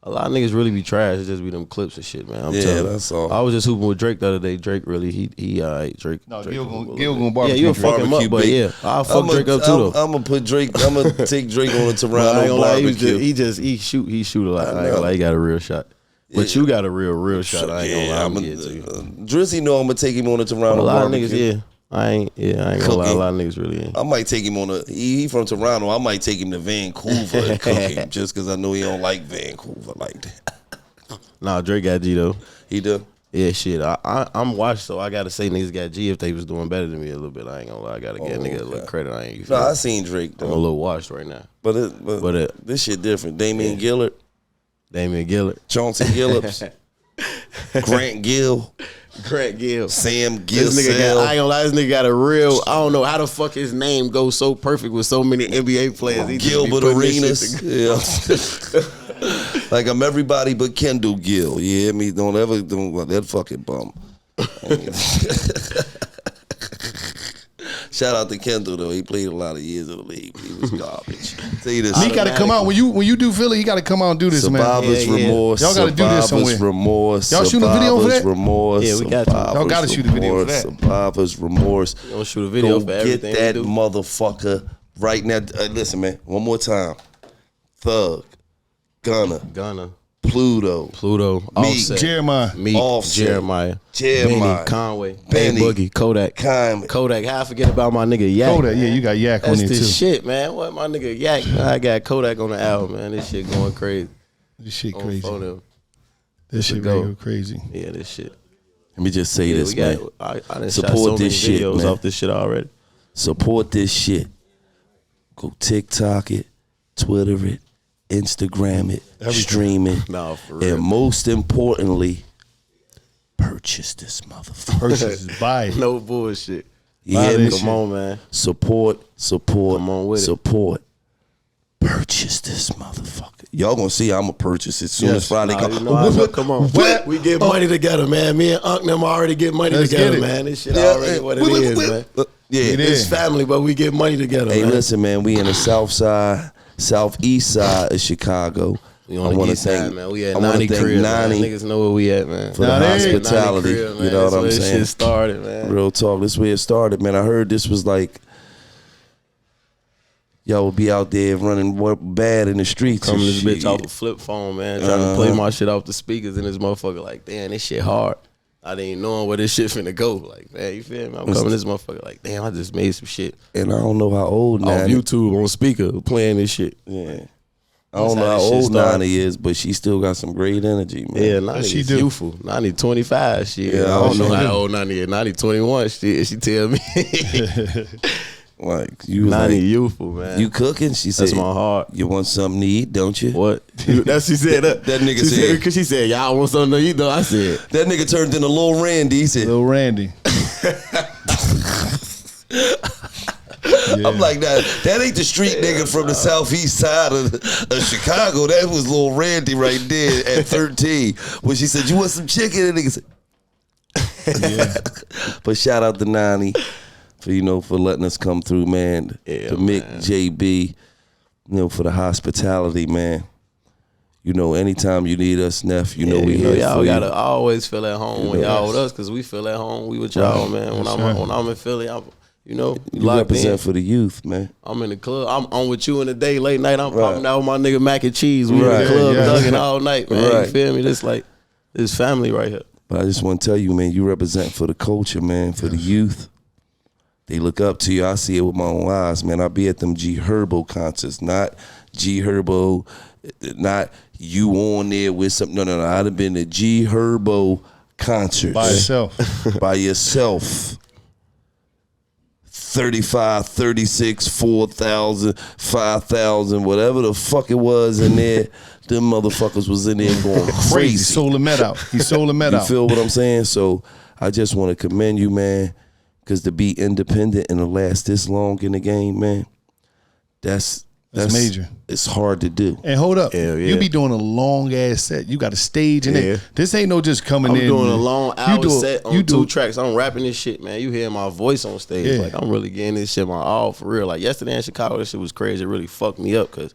Speaker 2: A lot of niggas really be trash. It just be them clips and shit, man. I'm telling you.
Speaker 1: That's all.
Speaker 2: I was just hooping with Drake the other day. Drake really, he Drake.
Speaker 3: No,
Speaker 2: Drake
Speaker 3: Gil
Speaker 2: hoop a little
Speaker 3: gonna
Speaker 2: bit.
Speaker 3: barbecue.
Speaker 2: Yeah, you'll fuck him up,
Speaker 1: Barbecue
Speaker 2: but
Speaker 1: bait.
Speaker 2: yeah, I'll fuck Drake up too though.
Speaker 1: I'm gonna put Drake. I'm gonna take Drake on a
Speaker 2: I ain't
Speaker 1: Toronto
Speaker 2: gonna lie,
Speaker 1: barbecue.
Speaker 2: he shoot a lot. I ain't gonna lie, he got a real shot. But you got a real shot. I ain't gonna lie, I'm gonna get it to you.
Speaker 1: Drizzy know I'm gonna take him on a Toronto
Speaker 2: A lot of
Speaker 1: barbecue.
Speaker 2: niggas, yeah. I ain't gonna lie, a lot of niggas really ain't.
Speaker 1: I might take him on a. He from Toronto. I might take him to Vancouver and cook him just because I know he don't like Vancouver like that.
Speaker 2: Nah, Drake got G though.
Speaker 1: He do.
Speaker 2: Yeah, shit. I'm watched, so I gotta say niggas got G if they was doing better than me a little bit. I ain't gonna lie, I gotta get nigga a little credit. I ain't.
Speaker 1: No, I seen Drake
Speaker 2: I'm a
Speaker 1: though.
Speaker 2: little washed right now.
Speaker 1: But this shit different. Damian Gillard,
Speaker 2: Damian Gillard,
Speaker 1: Chauncey Gillups, Grant Gill, Sam Gill.
Speaker 2: This nigga got, I ain't gonna lie, this nigga got a real. I don't know how the fuck his name goes so perfect with so many NBA players. He just be
Speaker 1: Gilbert
Speaker 2: putting this
Speaker 1: Arenas.
Speaker 2: shit together.
Speaker 1: Yeah. Like I'm everybody but Kendall Gill. You hear me? Don't ever do that fucking bum. Shout out to Kendall though. He played a lot of years in the league. He was garbage. Tell you this.
Speaker 3: He got to come out when you do Philly. He got to come out and do this,
Speaker 1: Survivor's
Speaker 3: man.
Speaker 1: Remorse.
Speaker 3: Y'all got to do this somewhere.
Speaker 1: Survivor's Remorse.
Speaker 3: Y'all shooting a video for that?
Speaker 1: Remorse.
Speaker 2: Yeah, we got to.
Speaker 3: Y'all gotta shoot a video for that.
Speaker 1: Survivor's Remorse.
Speaker 2: We gonna shoot a video
Speaker 1: Go
Speaker 2: for everything
Speaker 1: get that
Speaker 2: we do.
Speaker 1: motherfucker right now. Listen, man. One more time. Thug, Gunna, Pluto,
Speaker 2: Offset,
Speaker 3: Jeremiah.
Speaker 2: Meek,
Speaker 1: Offset,
Speaker 2: Jeremiah,
Speaker 1: Jeremiah,
Speaker 2: Benny, Conway,
Speaker 1: Benny,
Speaker 2: Boogie, Kodak. How I forget about my nigga Yak.
Speaker 3: Kodak, yeah, you got Yak on
Speaker 2: That's
Speaker 3: there
Speaker 2: the
Speaker 3: too.
Speaker 2: shit, man. What my nigga Yak? I got Kodak on the album, man. This shit going crazy.
Speaker 3: This shit
Speaker 2: On
Speaker 3: crazy.
Speaker 2: phone them.
Speaker 3: This shit
Speaker 2: go.
Speaker 3: go crazy.
Speaker 2: Yeah, this shit.
Speaker 1: Let me just say this,
Speaker 2: we got,
Speaker 1: man.
Speaker 2: I done
Speaker 1: Support
Speaker 2: shot so many
Speaker 1: this shit,
Speaker 2: videos
Speaker 1: man.
Speaker 2: off this shit already.
Speaker 1: Support this shit. Go TikTok it, Twitter it, Instagram it, stream it,
Speaker 2: Nah, for real.
Speaker 1: and most importantly, purchase this motherfucker.
Speaker 3: Purchase, buy it.
Speaker 2: No bullshit.
Speaker 1: You hear me?
Speaker 2: Come on, man.
Speaker 1: Support.
Speaker 2: Come on with it.
Speaker 1: Support. Purchase this motherfucker. Y'all gonna see I'm gonna purchase it soon as Friday comes.
Speaker 2: Come on. We get money together, man. Me and Unc them already get money together, man. This shit already what it is, man.
Speaker 1: Yeah,
Speaker 2: it's family, but we get money together,
Speaker 1: Hey,
Speaker 2: man.
Speaker 1: listen, man, we in the southeast side of Chicago.
Speaker 2: We on the east side, man. We at 90 crib, man. Niggas know where we at, man.
Speaker 1: For the hospitality,
Speaker 2: crib,
Speaker 1: you know what I'm saying?
Speaker 2: Shit started, man.
Speaker 1: Real talk, this is where it started, man. I heard this was like, y'all would be out there running bad in the streets.
Speaker 2: Coming this bitch off a flip phone, man. Trying to play my shit off the speakers, and this motherfucker like, damn, this shit hard. I didn't know where this shit finna go. Like, man, you feel me? I'm coming this motherfucker like, damn, I just made some shit.
Speaker 1: And I don't know how old
Speaker 2: Nani. Off YouTube on speaker playing this shit.
Speaker 1: Yeah. I don't know how old Nani is, but she still got some great energy, man.
Speaker 2: Yeah, Nani is youthful. Nani 25, shit. Yeah, I don't know how old Nani is. Nani 21, shit. She tell me.
Speaker 1: Like, you
Speaker 2: Nani youthful, man.
Speaker 1: You cooking? She said,
Speaker 2: that's my heart.
Speaker 1: You want something to eat, don't you?
Speaker 2: What? That's she said. That
Speaker 1: nigga said.
Speaker 2: Because she said, y'all want something to eat, though? I said.
Speaker 1: That nigga turned into Lil Randy. He said.
Speaker 3: Lil Randy.
Speaker 1: Yeah. I'm like, that ain't the street nigga from the southeast side of Chicago. That was Lil Randy right there at 13. When she said, you want some chicken? And nigga said, yeah. But shout out to Nani for, for letting us come through, man.
Speaker 2: Yeah,
Speaker 1: to Mick, JB, for the hospitality, man. Anytime you need us, Neff, we here
Speaker 2: y'all
Speaker 1: for
Speaker 2: gotta
Speaker 1: you.
Speaker 2: always feel at home when y'all with us, because we feel at home. We with y'all, man. When I'm in Philly,
Speaker 1: you represent for the youth, man.
Speaker 2: I'm in the club. I'm with you in the day, late night. I'm popping out with my nigga Mac and Cheese. We in the club thugging all night, man. You feel me? This family right here.
Speaker 1: But I just want to tell you, man, you represent for the culture, man, for the youth. They look up to you. I see it with my own eyes, man. I be at them G Herbo concerts, not G Herbo, not you on there with something. No. I'd have been at G Herbo concerts.
Speaker 3: By yourself.
Speaker 1: By yourself. 35, 36, 4,000, 5,000, whatever the fuck it was in there, them motherfuckers was in there going crazy.
Speaker 3: He sold the Met out. He sold the Met out.
Speaker 1: You feel what I'm saying? So I just want to commend you, man, because to be independent and to last this long in the game, man, that's
Speaker 3: major.
Speaker 1: It's hard to do.
Speaker 3: And hold up,
Speaker 2: you
Speaker 3: be doing a long ass set. You got a stage in it. This ain't no just coming in.
Speaker 2: I'm doing a long hour set on 2 tracks. I'm rapping this shit, man. You hear my voice on stage.
Speaker 3: Yeah.
Speaker 2: Like, I'm really getting this shit my all for real. Like, yesterday in Chicago, this shit was crazy. It really fucked me up because,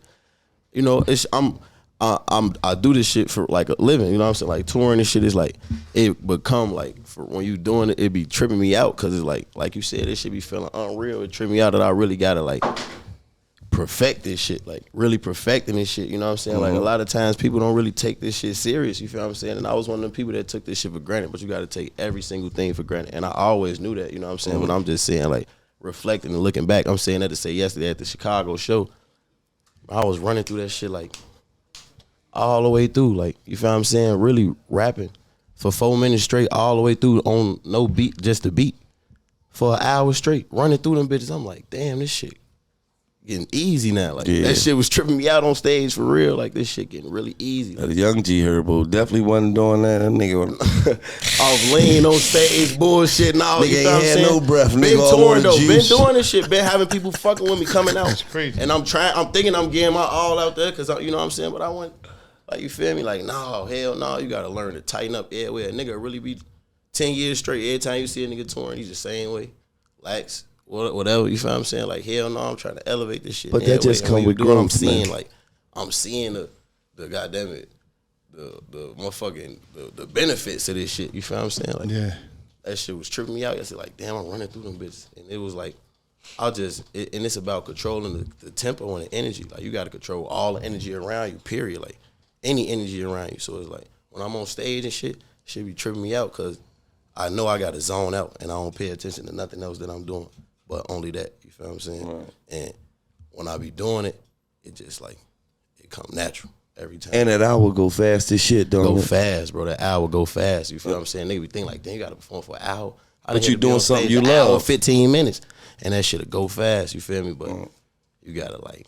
Speaker 2: I do this shit for like a living. You know what I'm saying? Like, touring this shit is like, it become like, for when you doing it be tripping me out because it's like you said, this shit be feeling unreal. It tripping me out that I really gotta like perfect this shit, like really perfecting this shit, you know what I'm saying? Like, a lot of times people don't really take this shit serious, you feel what I'm saying? And I was one of the people that took this shit for granted, but you gotta take every single thing for granted. And I always knew that, you know what I'm saying? But I'm just saying, like, reflecting and looking back, I'm saying that to say yesterday at the Chicago show, I was running through that shit like all the way through, like, you feel what I'm saying? Really rapping for 4 minutes straight all the way through on no beat, just the beat. For an hour straight, running through them bitches. I'm like, damn, this shit getting easy now. Like, that shit was tripping me out on stage for real. Like, this shit getting really easy.
Speaker 1: The young G Herbo definitely wasn't doing that. That nigga
Speaker 2: off lean on stage, bullshit and all.
Speaker 1: Nigga
Speaker 2: you know
Speaker 1: ain't had no breath.
Speaker 2: Been
Speaker 1: nigga
Speaker 2: touring though.
Speaker 1: Juice.
Speaker 2: Been doing this shit. Been having people fucking with me coming out.
Speaker 3: That's crazy.
Speaker 2: And I'm thinking I'm getting my all out there because, you know what I'm saying? But I went, like, you feel me? Like, no, hell no. You got to learn to tighten up everywhere. A nigga really be 10 years straight. Every time you see a nigga touring, he's the same way. Lax. Whatever, you feel what I'm saying? Like, hell no, I'm trying to elevate this shit.
Speaker 1: But that just come with growth,
Speaker 2: I'm seeing,
Speaker 1: man.
Speaker 2: like, I'm seeing the goddamn it, the motherfucking, the benefits of this shit. You feel what I'm saying? Like, that shit was tripping me out. I said, like, damn, I'm running through them bitches. And it was like, and it's about controlling the tempo and the energy. Like, you got to control all the energy around you, period. Like, any energy around you. So it's like, when I'm on stage and shit be tripping me out because I know I got to zone out and I don't pay attention to nothing else that I'm doing. But only that, you feel what I'm saying? Right. And when I be doing it, it just like, it come natural every time.
Speaker 1: And that hour go fast as shit, don't it?
Speaker 2: Go fast, bro. That hour go fast. You feel what I'm saying? Nigga be thinking like, damn, you got to perform for an hour.
Speaker 1: But you doing something you
Speaker 2: love.
Speaker 1: love.
Speaker 2: 15 minutes. And that shit'll go fast, you feel me? But you got to like,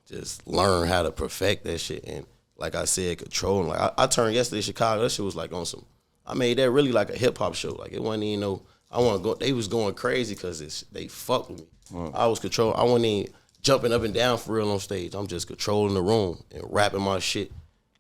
Speaker 2: just learn how to perfect that shit. And like I said, controlling. Like, I turned yesterday to Chicago. That shit was like on some, I made that really like a hip hop show. Like, it wasn't even no, I want to go. They was going crazy because they fucked with me. I was controlling. I wasn't even jumping up and down for real on stage. I'm just controlling the room and rapping my shit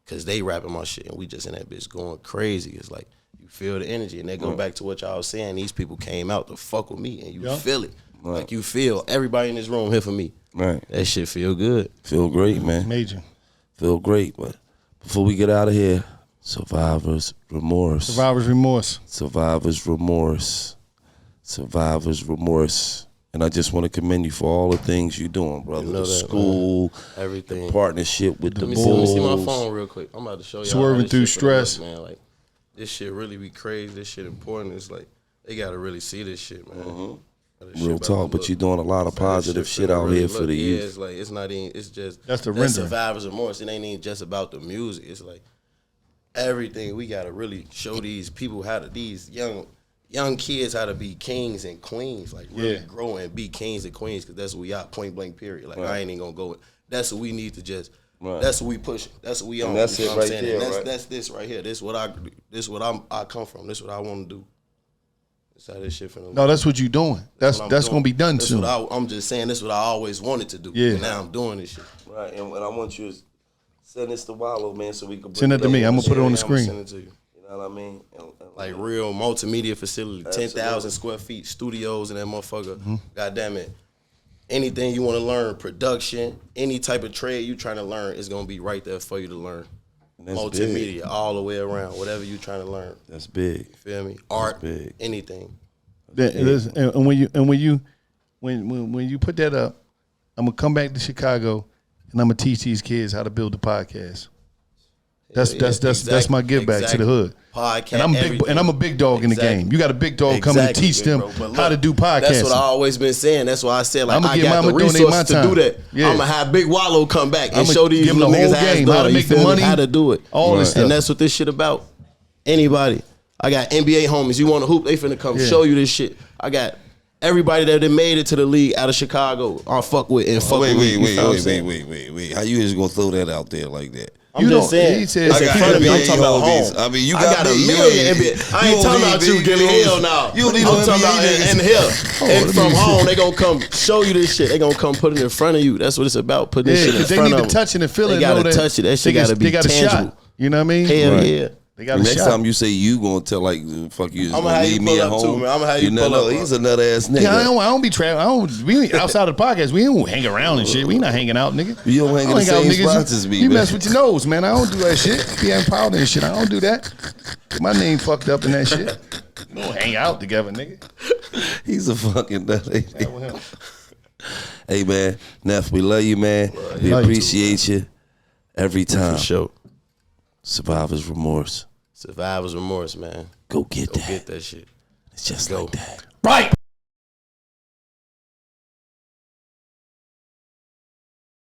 Speaker 2: because they rapping my shit. And we just in that bitch going crazy. It's like, you feel the energy. And they go back to what y'all was saying. These people came out to fuck with me. And you feel it. Right. Like you feel everybody in this room here for me.
Speaker 1: Right.
Speaker 2: That shit feel good.
Speaker 1: Feel great, man.
Speaker 3: Major.
Speaker 1: Feel great. But before we get out of here, Survivor's Remorse.
Speaker 3: Survivor's Remorse.
Speaker 1: Survivor's Remorse. Survivor's Remorse. And I just want to commend you for all the things you're doing, brother. The school,
Speaker 2: everything,
Speaker 1: the partnership with the
Speaker 2: Bulls. Let me see my phone real quick. I'm about to show y'all.
Speaker 3: Swerving through stress.
Speaker 2: Man, like, this shit really be crazy. This shit important. It's like, they got to really see this shit, man.
Speaker 1: Mm-hmm. Real talk, but you're doing a lot of positive shit out here for the youth.
Speaker 2: It's like, it's not even, it's just,
Speaker 3: that's the rendering.
Speaker 2: Survivor's Remorse. It ain't even just about the music. It's like, everything. We got to really show these people how to, these young kids how to be kings and queens, like really grow and be kings and queens, because that's what we are, point blank period. Like I ain't even gonna go. That's what we need to just. That's what we pushing. That's what we on.
Speaker 1: And that's
Speaker 2: you know
Speaker 1: it right there.
Speaker 2: That's this right here. This what I come from. This what I want to do. That's how this shit finna.
Speaker 3: No, that's what you doing. That's gonna be done soon.
Speaker 2: I'm just saying this what I always wanted to do. Yeah. And now I'm doing this shit.
Speaker 1: Right, and I want you to send this to Wallow, man, so we can
Speaker 3: send it to me. I'm gonna put it on the screen.
Speaker 2: Send it to you.
Speaker 1: You know what I mean?
Speaker 2: Like real multimedia facility, 10,000 square feet, studios and that motherfucker. Mm-hmm. God damn it. Anything you want to learn, production, any type of trade you trying to learn is going to be right there for you to learn. Multimedia, big. All the way around, whatever you trying to learn.
Speaker 1: That's big.
Speaker 2: You feel me? Art, big. Anything.
Speaker 3: And when you put that up, I'm going to come back to Chicago and I'm going to teach these kids how to build a podcast. That's my give back to the hood.
Speaker 2: Podcast,
Speaker 3: and I'm a big dog in the game. You got a big dog coming to teach them how to do podcasts.
Speaker 2: That's what I always been saying. That's why I said like I got the resources to do that. Yeah. I'm gonna have Big Wallow come back and show these little niggas
Speaker 3: how to make the money,
Speaker 2: how to do it.
Speaker 3: All this stuff.
Speaker 2: And that's what this shit about. Anybody. I got NBA homies. You want to hoop? They finna come show you this shit. I got everybody that made it to the league out of Chicago. I fuck with and fuck with.
Speaker 1: Wait. How you just gonna throw that out there like that?
Speaker 2: I'm just saying. He said, it's in front of me. I'm talking about home.
Speaker 1: I mean, you
Speaker 2: got a million NBA. I ain't talking about you, Gillie. Hell no. I'm talking about in here. And from home, they gonna come show you this shit. They gonna come put it in front of you. That's what it's about. Putting this shit in front of them.
Speaker 3: They need to touch it and feel it.
Speaker 2: They gotta touch it. That shit gotta be tangible.
Speaker 3: You know what I mean?
Speaker 2: Hell yeah.
Speaker 1: Next time you say you gonna tell like fuck you,
Speaker 2: I'm gonna leave me at home.
Speaker 1: Too,
Speaker 2: man. I'm gonna have you pull up.
Speaker 1: He's another ass nigga.
Speaker 3: Yeah, I don't be traveling. We outside of the podcast. We don't hang around and shit. We not hanging out, nigga.
Speaker 1: You don't hang in the same spots as me.
Speaker 3: You mess with your nose, man. I don't do that shit. Be having powder and shit. I don't do that. Get my name fucked up in that shit. We don't hang out together, nigga.
Speaker 1: He's a fucking nut. Hey man, Neff, we love you, man. We appreciate you every time.
Speaker 2: For sure.
Speaker 1: Survivor's Remorse.
Speaker 2: Survivor's Remorse, man.
Speaker 1: Go get that.
Speaker 2: Go get that shit.
Speaker 1: It's just like that.
Speaker 3: Right.